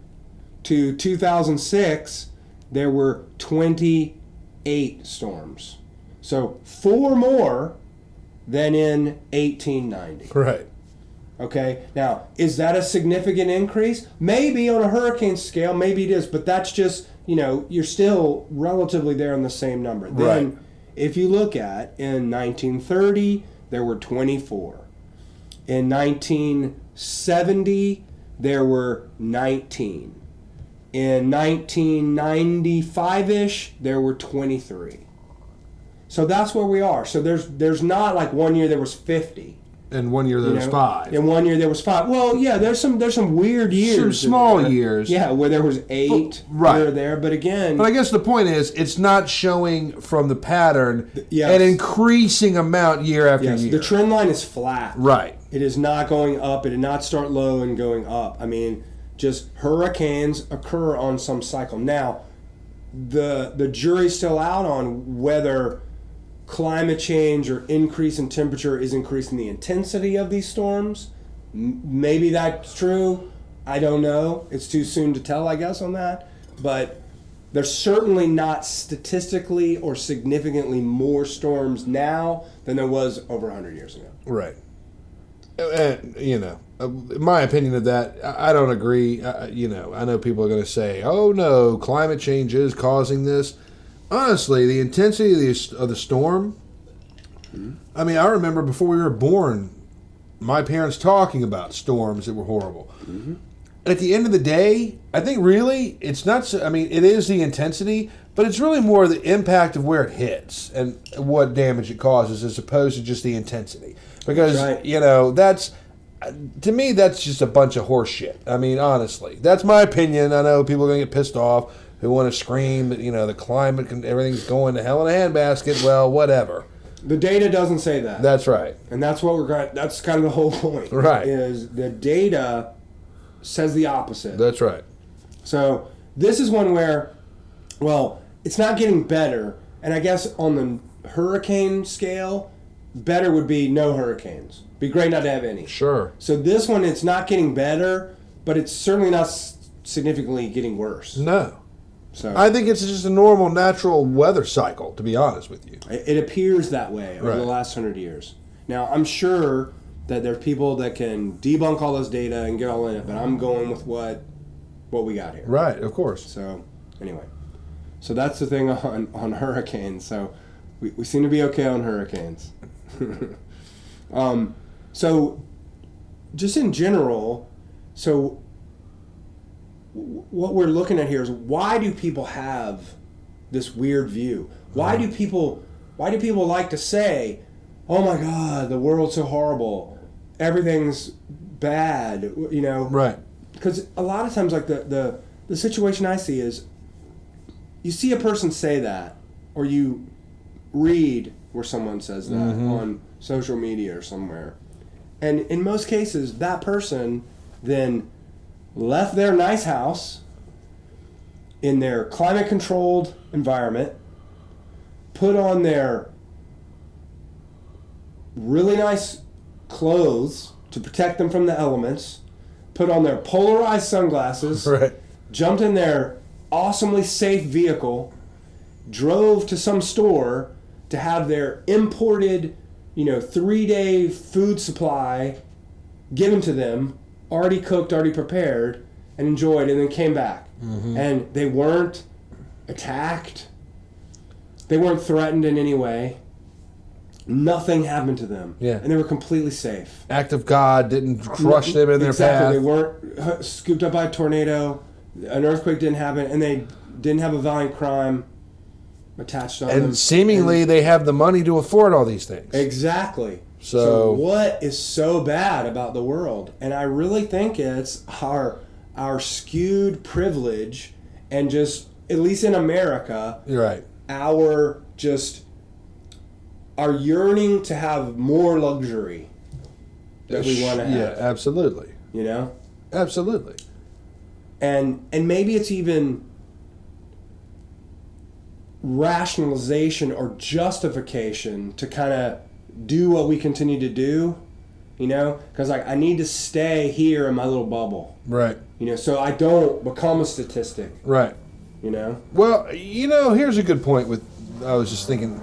to 2006. There were 28 storms. So 4 more than in 1890. Right. Okay. Now, is that a significant increase? Maybe on a hurricane scale, maybe it is, but that's just, you're still relatively there on the same number. Then, if you look at in 1930, there were 24. In 1970, there were 19. In 1995-ish, there were 23. So that's where we are. So there's not like one year there was 50. And 1 year there was 5. In 1 year there was 5. Well, yeah, there's some weird years. Some small years. Yeah, where there was 8 here or there. But again... But I guess the point is, it's not showing from the pattern yes. an increasing amount year after year. The trend line is flat. Right. It is not going up. It did not start low and going up. I mean, just hurricanes occur on some cycle. Now, the jury's still out on whether climate change or increase in temperature is increasing the intensity of these storms. Maybe that's true. I don't know. It's too soon to tell, I guess, on that. But there's certainly not statistically or significantly more storms now than there was over 100 years ago. Right. And, my opinion of that, I don't agree. I know people are going to say, oh, no, climate change is causing this. Honestly, the intensity of the storm, I mean, I remember before we were born, my parents talking about storms that were horrible. Mm-hmm. At the end of the day, I think really it's not, it is the intensity, but it's really more the impact of where it hits and what damage it causes as opposed to just the intensity. Because, that's, to me, that's just a bunch of horse shit. I mean, honestly, that's my opinion. I know people are going to get pissed off who want to scream that, the climate, everything's going to hell in a handbasket. Well, whatever. The data doesn't say that. That's right. And that's what that's kind of the whole point. Right. Is the data says the opposite. That's right. So this is one where, well, it's not getting better. And I guess on the hurricane scale, better would be no hurricanes. Be great not to have any. Sure. So this one, it's not getting better, but it's certainly not significantly getting worse. No. So I think it's just a normal, natural weather cycle, to be honest with you. It appears that way over the last 100 years. Now, I'm sure that there's people that can debunk all this data and get all in it, but I'm going with what we got here. Right, of course. So, anyway. So that's the thing on hurricanes. So we seem to be okay on hurricanes. So just in general, so what we're looking at here is, why do people have this weird view? Why do people like to say, oh my God, the world's so horrible, everything's bad, Right. Because a lot of times, like the situation I see is, you see a person say that, or you read where someone says that on social media or somewhere, and in most cases that person then left their nice house in their climate controlled environment, put on their really nice clothes to protect them from the elements, put on their polarized sunglasses, jumped in their awesomely safe vehicle, drove to some store to have their imported 3-day food supply given to them, already cooked, already prepared, and enjoyed, and then came back. And they weren't attacked. They weren't threatened in any way. Nothing happened to them. Yeah. And they were completely safe. Act of God didn't crush them in their path. They weren't scooped up by a tornado. An earthquake didn't happen, and they didn't have a violent crime attached on them. And seemingly they have the money to afford all these things. Exactly. So what is so bad about the world? And I really think it's our skewed privilege, and just, at least in America, you're right, our yearning to have more luxury that we want to have. Yeah, absolutely. Absolutely. And maybe it's even rationalization or justification to kind of do what we continue to do, because I need to stay here in my little bubble, right? So I don't become a statistic, right? Well, here's a good point. I was just thinking,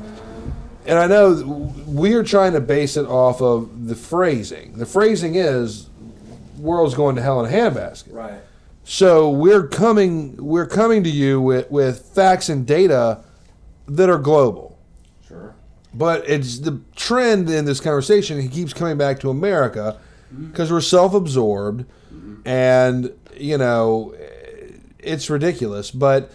and I know we're trying to base it off of the phrasing. The phrasing is, "World's going to hell in a handbasket." Right. So we're coming to you with facts and data that are global. Sure. But it's the trend in this conversation. He keeps coming back to America because we're self-absorbed, and it's ridiculous. But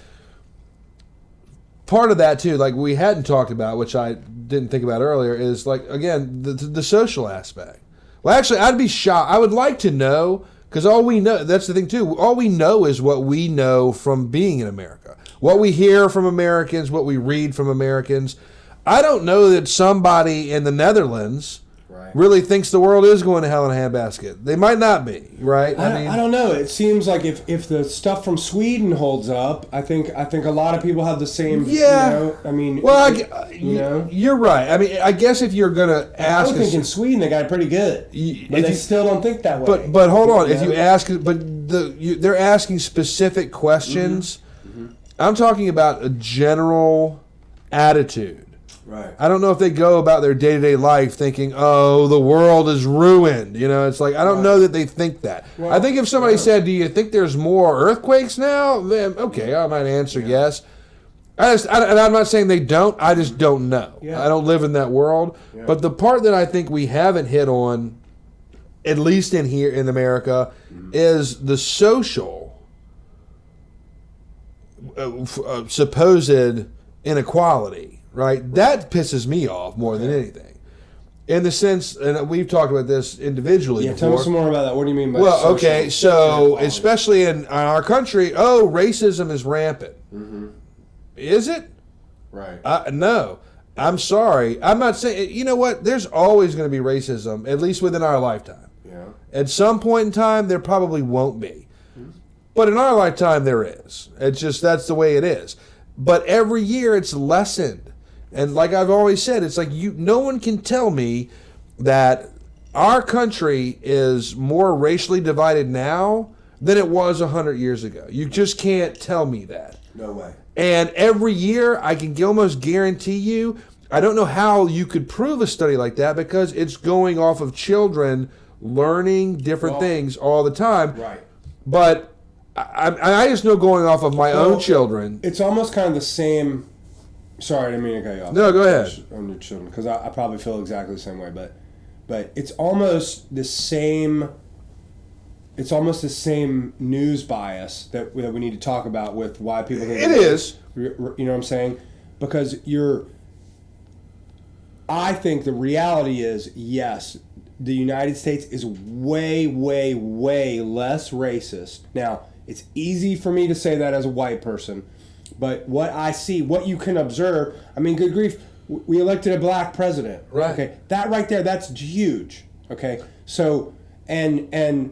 part of that too, like we hadn't talked about, which I didn't think about earlier, is like, again, the social aspect. Well, actually, I'd be shocked. I would like to know, because all we know, that's the thing too, all we know is what we know from being in America. What we hear from Americans, what we read from Americans. I don't know that somebody in the Netherlands really thinks the world is going to hell in a handbasket. They might not be, right? I don't know. It seems like if the stuff from Sweden holds up, I think a lot of people have the same. Yeah. You know, I mean, well, you're right. I mean, I guess if you're going to ask, I think in Sweden they got it pretty good, but they still don't think that way. But hold on, if you ask, they're asking specific questions. Mm-hmm. I'm talking about a general attitude. Right. I don't know if they go about their day-to-day life thinking, oh, the world is ruined. You know, it's like, I don't know that they think that. Well, I think if somebody said, do you think there's more earthquakes now? Then, okay, I might answer yes. And I'm not saying they don't. I just don't know. Yeah. I don't live in that world. Yeah. But the part that I think we haven't hit on, at least in here in America, is the social supposed inequality. Right, that pisses me off more than anything. In the sense, and we've talked about this individually. Yeah, tell me some more about that. What do you mean by? Well, okay, so especially in our country, racism is rampant. Mm-hmm. Is it? Right. No, I'm sorry. I'm not saying. You know what? There's always going to be racism, at least within our lifetime. Yeah. At some point in time, there probably won't be, but in our lifetime, there is. It's just that's the way it is. But every year, it's lessened. And like I've always said, it's like no one can tell me that our country is more racially divided now than it was 100 years ago. You just can't tell me that. No way. And every year, I can almost guarantee you, I don't know how you could prove a study like that because it's going off of children learning different things all the time. Right. But I just know going off of my own children. It's almost kind of the same. Sorry, I didn't mean to cut you off. No, go ahead. On your children, because I probably feel exactly the same way, but it's almost the same. It's almost the same news bias that we need to talk about with why people think it is. You know what I'm saying? Because I think the reality is yes, the United States is way, way, way less racist. Now, it's easy for me to say that as a white person. But what I see, what you can observe, I mean, good grief, we elected a black president. Right. Okay, that right there, that's huge. Okay, so there's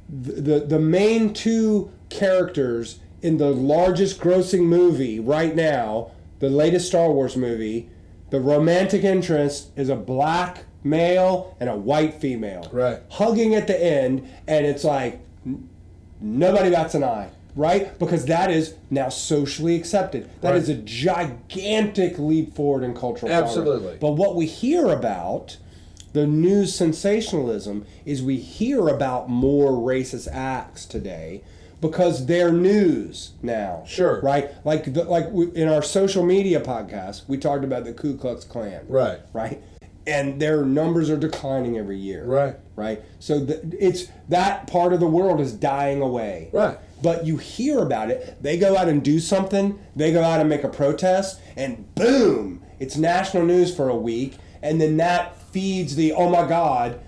the main two characters in the largest grossing movie right now, the latest Star Wars movie. The romantic interest is a black male and a white female. Right. Hugging at the end, and it's like nobody bats an eye. Right? Because that is now socially accepted. That is a gigantic leap forward in cultural progress. Absolutely. But what we hear about, the news sensationalism, is we hear about more racist acts today because they're news now. Sure. Right? In our social media podcast, we talked about the Ku Klux Klan. Right. Right? And their numbers are declining every year. Right. Right? So it's that part of the world is dying away. Right. But you hear about it. They go out and do something. They go out and make a protest. And boom, it's national news for a week. And then that feeds the, oh my God,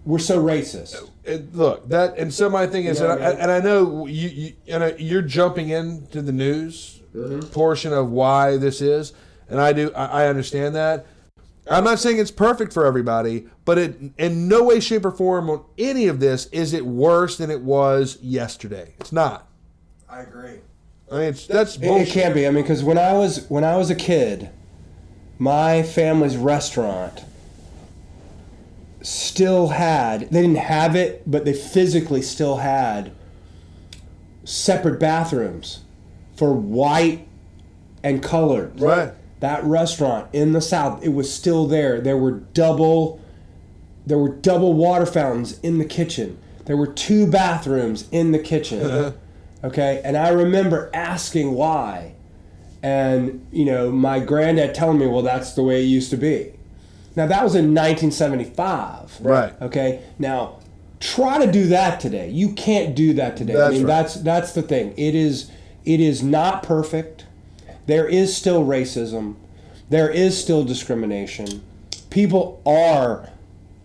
we're so racist. Look, that, and so my thing is, and I know you're jumping into the news portion of why this is. And I understand that. I'm not saying it's perfect for everybody, but in no way, shape, or form on any of this is it worse than it was yesterday. It's not. I agree. I mean, that's bullshit. It can't be. I mean, because when I was a kid, my family's restaurant still had. They didn't have it, but they physically still had separate bathrooms for white and colored. Right. That restaurant in the South, it was still there. There were double water fountains in the kitchen. There were 2 bathrooms in the kitchen. Okay? And I remember asking why. And, my granddad telling me, well, that's the way it used to be. Now, that was in 1975. Right. Okay? Now, try to do that today. You can't do that today. That's the thing. It is not perfect. There is still racism. There is still discrimination. people are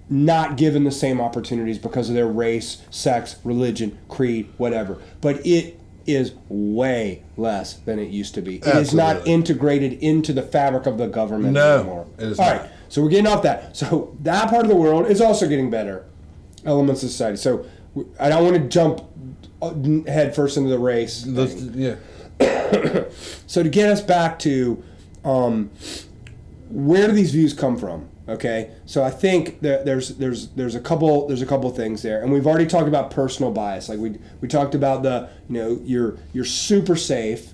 not given the same opportunities because of their race, sex, religion, creed, whatever. But it is way less than it used to be. It is not integrated into the fabric of the government anymore. It is All not. right, so we're getting off that. So that part of the world is also getting better. Elements of society. So I don't want to jump head first into the race thing. Yeah. So to get us back to where do these views come from? Okay, so I think that there's a couple things there, and we've already talked about personal bias. Like we talked about you're super safe,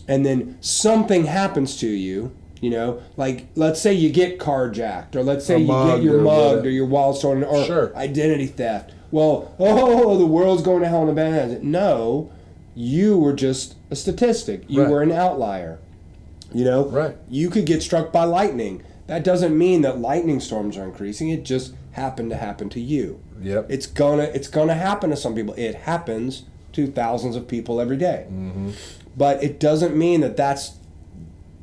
and then something happens to you. Like let's say you get carjacked, or let's say you get your mugged or your wallet stolen, or identity theft. Well, the world's going to hell in a bandit. No, you were just a statistic. You were an outlier. Right. You could get struck by lightning. That doesn't mean that lightning storms are increasing. It just happened to happen to you. Yep. It's gonna happen to some people. It happens to thousands of people every day. Mm-hmm. But it doesn't mean that that's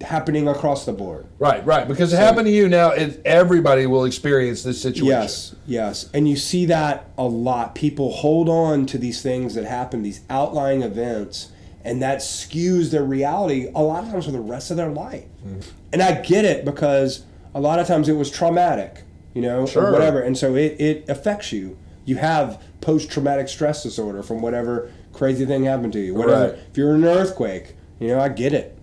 happening across the board. Right. Because it happened to you now. Everybody will experience this situation. Yes. And you see that a lot. People hold on to these things that happen, these outlying events, and that skews their reality a lot of times for the rest of their life. Mm-hmm. And I get it, because a lot of times it was traumatic, or whatever, and so it affects you. You have post-traumatic stress disorder from whatever crazy thing happened to you. Whatever. If you're in an earthquake, I get it.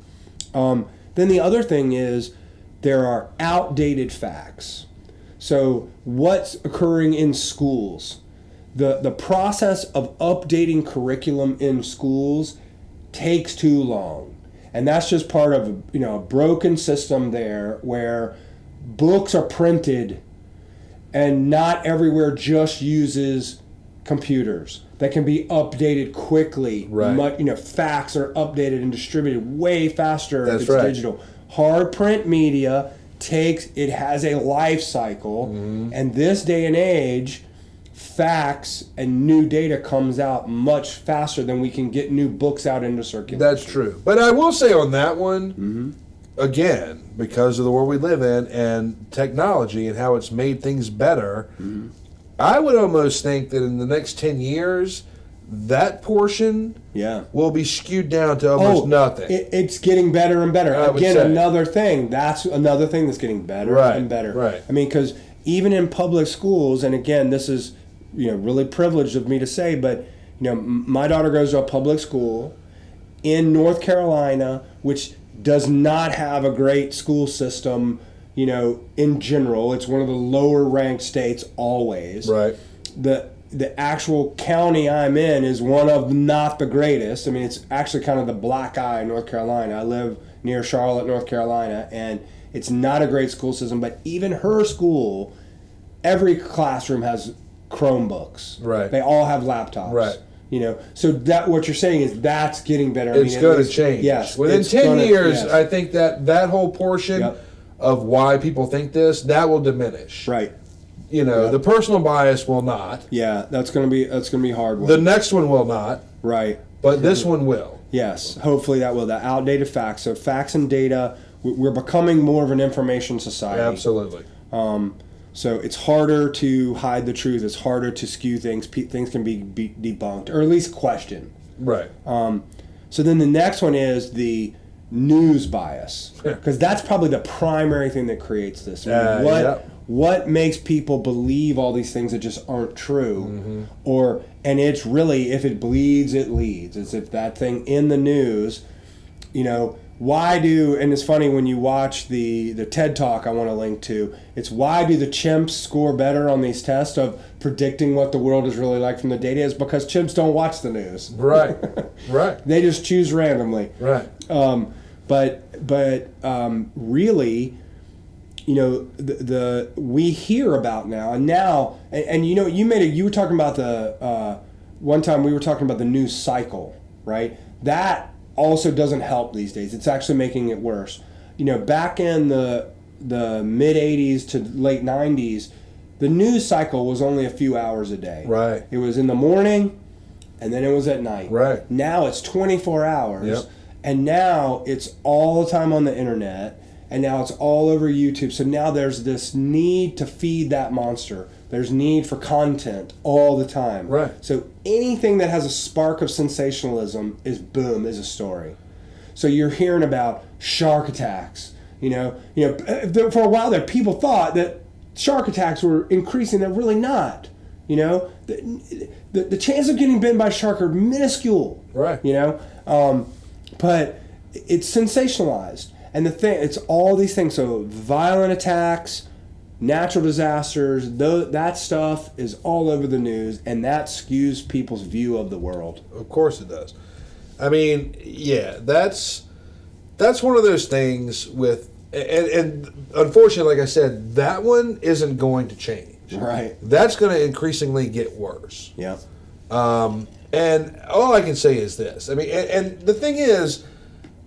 Then the other thing is there are outdated facts. So what's occurring in schools? The process of updating curriculum in schools takes too long. And that's just part of a broken system there, where books are printed and not everywhere just uses computers that can be updated quickly. Right. Facts are updated and distributed way faster. That's it's right. digital. Hard print media has a life cycle, and this day and age, facts and new data comes out much faster than we can get new books out into circulation. That's true. But I will say on that one, again, because of the world we live in and technology and how it's made things better, I would almost think that in the next 10 years, that portion will be skewed down to almost nothing. It's getting better and better. Again, another thing. That's another thing that's getting better and better. Right. I mean, because even in public schools, and again, this is really privileged of me to say, but my daughter goes to a public school in North Carolina, which does not have a great school system, in general. It's one of the lower ranked states always. Right. The actual county I'm in is one of not the greatest. I mean, it's actually kind of the black eye in North Carolina. I live near Charlotte, North Carolina, and it's not a great school system, but even her school, every classroom has Chromebooks. Right. They all have laptops. Right. So that what you're saying is that's getting better. It's going to change. Yes. Within 10 years, I think that whole portion of why people think this, that will diminish. Right. The personal bias will not. Yeah, that's going to be a hard one. The next one will not. Right. But this one will. Yes, hopefully that will. The outdated facts. So facts and data, we're becoming more of an information society. Absolutely. So it's harder to hide the truth. It's harder to skew things. Things can be debunked, or at least questioned. Right. So then the next one is the news bias, because that's probably the primary thing that creates this. What makes people believe all these things that just aren't true? And it's really, if it bleeds, it leads. It's if that thing in the news, and it's funny when you watch the TED Talk I want to link to, it's why do the chimps score better on these tests of predicting what the world is really like from the data, is because chimps don't watch the news. Right. They just choose randomly. Right. But really, we hear about now, and you were talking about the one time we were talking about the news cycle, right? That also doesn't help these days. It's actually making it worse. Back in the mid 80s to late 90s, the news cycle was only a few hours a day. Right. It was in the morning, and then it was at night. Right. Now it's 24 hours. Yep. And now it's all the time on the internet, and now it's all over YouTube. So now there's this need to feed that monster. There's need for content all the time. Right. So anything that has a spark of sensationalism is a story. So you're hearing about shark attacks. For a while there, people thought that shark attacks were increasing. They're really not. The chance of getting bitten by a shark are minuscule. Right. But it's sensationalized. And it's all these things. So violent attacks, natural disasters, that stuff is all over the news, and that skews people's view of the world. Of course it does. I mean, yeah, that's one of those things with, and unfortunately, like I said, that one isn't going to change. Right. That's going to increasingly get worse. Yeah. And all I can say is this. I mean, and the thing is,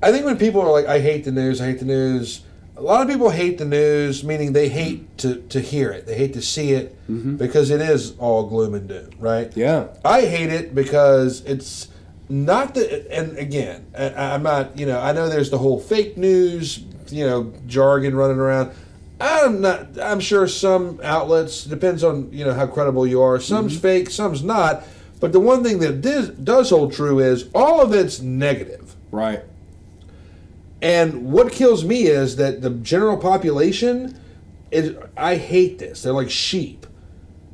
I think when people are like, I hate the news, a lot of people hate the news, meaning they hate to hear it. They hate to see it because it is all gloom and doom, right? Yeah. I hate it because it's not and again, I'm not, I know there's the whole fake news, jargon running around. I'm sure some outlets, depends on, how credible you are. Some's fake, some's not. But the one thing that does hold true is all of it's negative. Right. And what kills me is that the general population I hate this. They're like sheep.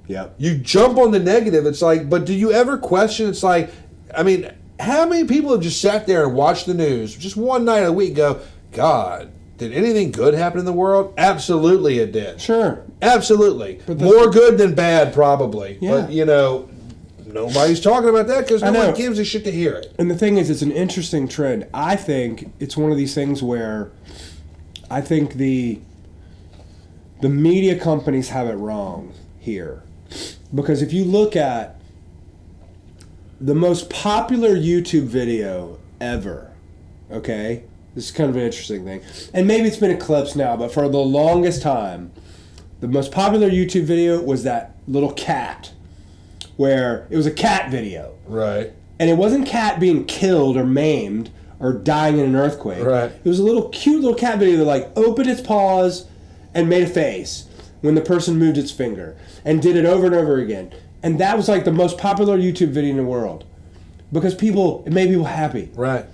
Yeah. You jump on the negative. It's like, but do you ever question? It's like, I mean, how many people have just sat there and watched the news just one night a week? Go, God, did anything good happen in the world? Absolutely, it did. Sure. Absolutely. More good than bad, probably. Yeah. But nobody's talking about that because no one gives a shit to hear it. And the thing is, it's an interesting trend. I think it's one of these things where I think the media companies have it wrong here. Because if you look at the most popular YouTube video ever, okay? This is kind of an interesting thing. And maybe it's been eclipsed now, but for the longest time, the most popular YouTube video was that little cat, where it was a cat video. Right. And it wasn't cat being killed or maimed or dying in an earthquake. Right. It was a cute little cat video that opened its paws and made a face when the person moved its finger and did it over and over again. And that was the most popular YouTube video in the world because it made people happy. Right.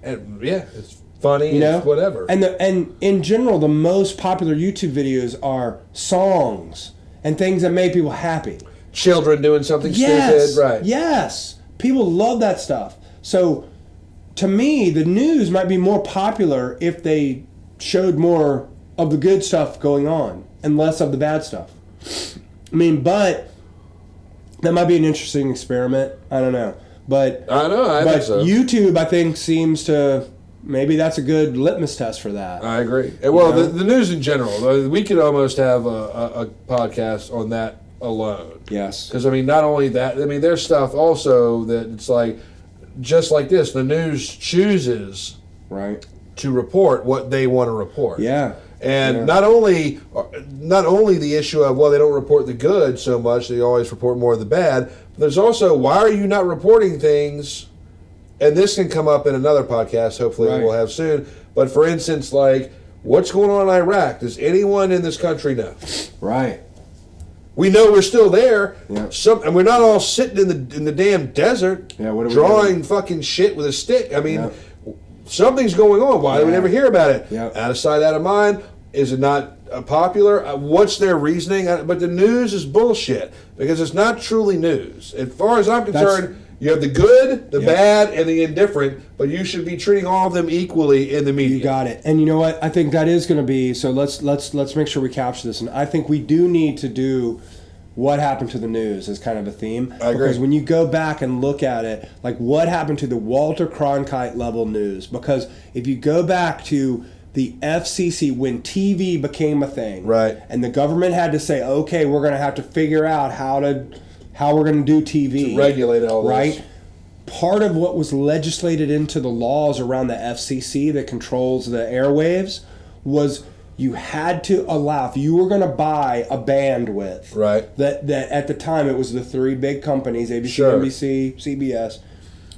And yeah, it's funny, it's whatever. And in general, the most popular YouTube videos are songs and things that make people happy. Children doing something stupid, right? Yes, people love that stuff. So, to me, the news might be more popular if they showed more of the good stuff going on and less of the bad stuff. I mean, but that might be an interesting experiment. I don't know, but I think so. YouTube, I think, seems to. Maybe that's a good litmus test for that. I agree. Well, the news in general, we could almost have a podcast on that alone. Yes. Because, not only that, there's stuff also that it's just like this, the news chooses to report what they want to report. Yeah. And not only the issue of, they don't report the good so much, they always report more of the bad, but there's also, why are you not reporting things? And this can come up in another podcast, hopefully we'll have soon. But for instance, what's going on in Iraq? Does anyone in this country know? Right. We know we're still there. Yeah. And we're not all sitting in the damn desert drawing fucking shit with a stick. Something's going on. Why do we never hear about it? Yeah. Out of sight, out of mind. Is it not popular? What's their reasoning? But the news is bullshit because it's not truly news. As far as I'm concerned, you have the good, the bad, and the indifferent, but you should be treating all of them equally in the media. You got it. And you know what? I think that is going to be, so let's make sure we capture this. And I think we do need to do what happened to the news as kind of a theme. I agree. Because when you go back and look at it, what happened to the Walter Cronkite level news? Because if you go back to the FCC, when TV became a thing, right, and the government had to say, okay, we're going to have to figure out how we're going to do TV. To regulate all this. Right? Part of what was legislated into the laws around the FCC that controls the airwaves was you had to allow, if you were going to buy a bandwidth, right, that at the time it was the three big companies, ABC, sure, NBC, CBS,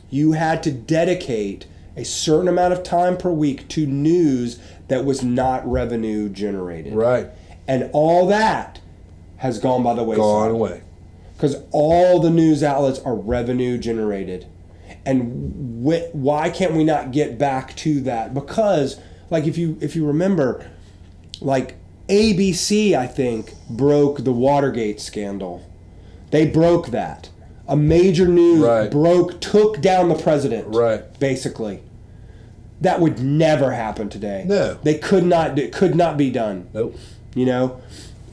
you had to dedicate a certain amount of time per week to news that was not revenue generated. Right. And all that has gone by the wayside. Gone away. Because all the news outlets are revenue generated. And why can't we not get back to that? Because, like, if you remember, like, ABC, I think, broke the Watergate scandal. They broke that. A major news took down the president. Right. Basically. That would never happen today. No. It could not be done. Nope. You know?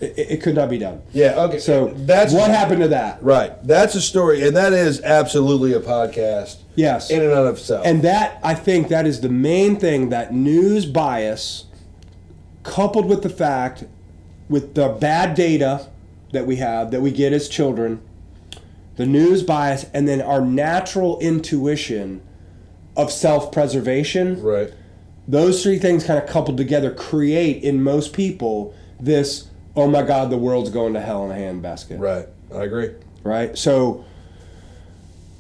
It could not be done. Yeah, okay. So that's what happened to that? Right. That's a story, and that is absolutely a podcast. Yes. In and of itself. And that, I think that is the main thing, that news bias, coupled with the fact, with the bad data that we have, that we get as children, the news bias, and then our natural intuition of self-preservation. Right. Those three things kind of coupled together create in most people this, oh my God, the world's going to hell in a handbasket. Right. I agree. Right? So,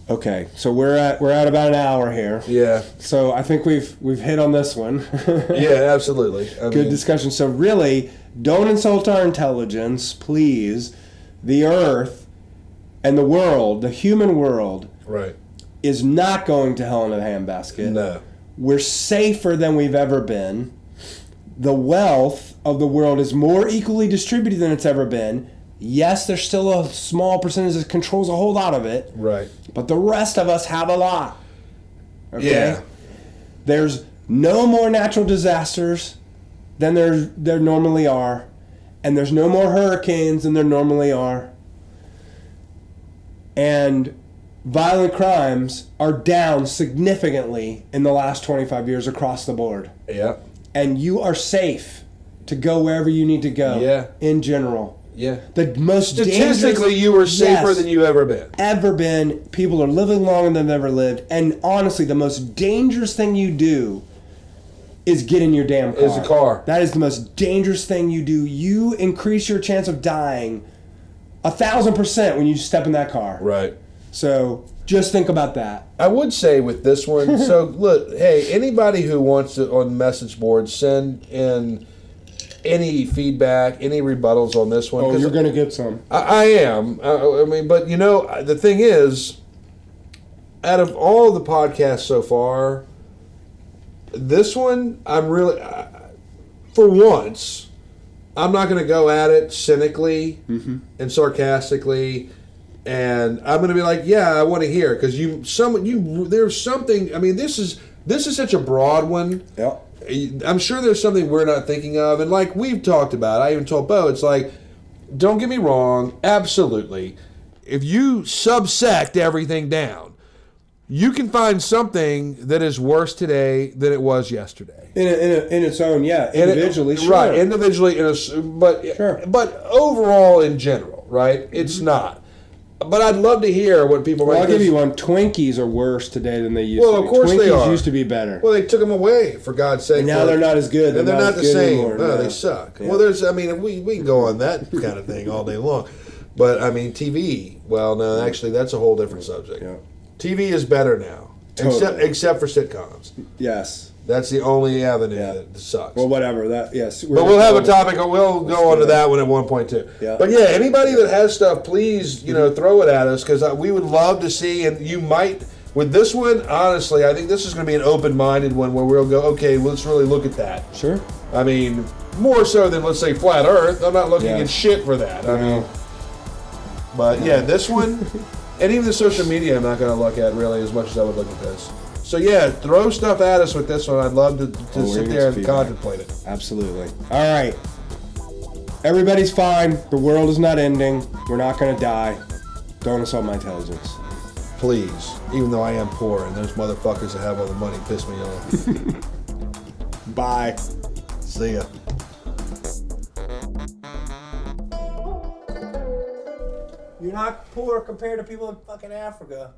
okay. So we're at about an hour here. Yeah. So I think we've hit on this one. Yeah, absolutely. Good discussion. So really, don't insult our intelligence, please. The earth and the world, the human world, right, is not going to hell in a handbasket. No. We're safer than we've ever been. The wealth of the world is more equally distributed than it's ever been. Yes, there's still a small percentage that controls a whole lot of it. Right. But the rest of us have a lot. Okay? Yeah. There's no more natural disasters than there normally are. And there's no more hurricanes than there normally are. And violent crimes are down significantly in the last 25 years across the board. Yeah. And you are safe to go wherever you need to go. Yeah. In general. Yeah. The most statistically, you were safer than you've ever been. Ever been. People are living longer than they've ever lived. And honestly, the most dangerous thing you do is get in your damn car. Is a car. That is the most dangerous thing you do. You increase your chance of dying 1,000% when you step in that car. Right. So just think about that. I would say with this one, so look, hey, anybody who wants to on the message board, send in any feedback, any rebuttals on this one. Oh, you're going to get some. I am. I mean, but you know, the thing is, out of all the podcasts so far, this one, I'm really, for once, I'm not going to go at it cynically and sarcastically. And I'm going to be like, yeah, I want to hear, because there's something. I mean, this is such a broad one. Yeah. I'm sure there's something we're not thinking of, and like we've talked about, I even told Bo, it's like, don't get me wrong, absolutely. If you subsect everything down, you can find something that is worse today than it was yesterday. In its own, yeah, individually, sure. Right, individually, but overall in general, right? It's not. But I'd love to hear what people might. Well, I'll give you one. Twinkies are worse today than they used to be. Well, of course they are. Twinkies used to be better. Well, they took them away, for God's sake. And now they're not as good. And they're not the same. Anymore. No, they suck. Yeah. Well, we can go on that kind of thing all day long. But, I mean, TV, well, no, actually, that's a whole different subject. Yeah. TV is better now, Totally. except for sitcoms. Yes. That's the only avenue that sucks. Well, whatever. That yes. But we'll have a topic. We'll go on to that one at one point too. Yeah. But yeah, anybody that has stuff, please throw it at us, because we would love to see. And you might with this one. Honestly, I think this is going to be an open-minded one where we'll go, okay, let's really look at that. Sure. I mean, more so than, let's say, flat Earth. I'm not looking at shit for that. I mean, but yeah, this one, and even the social media, I'm not going to look at really as much as I would look at this. So yeah, throw stuff at us with this one. I'd love to sit there and contemplate it. Absolutely. All right. Everybody's fine. The world is not ending. We're not going to die. Don't insult my intelligence. Please. Even though I am poor, and those motherfuckers that have all the money piss me off. Bye. See ya. You're not poor compared to people in fucking Africa.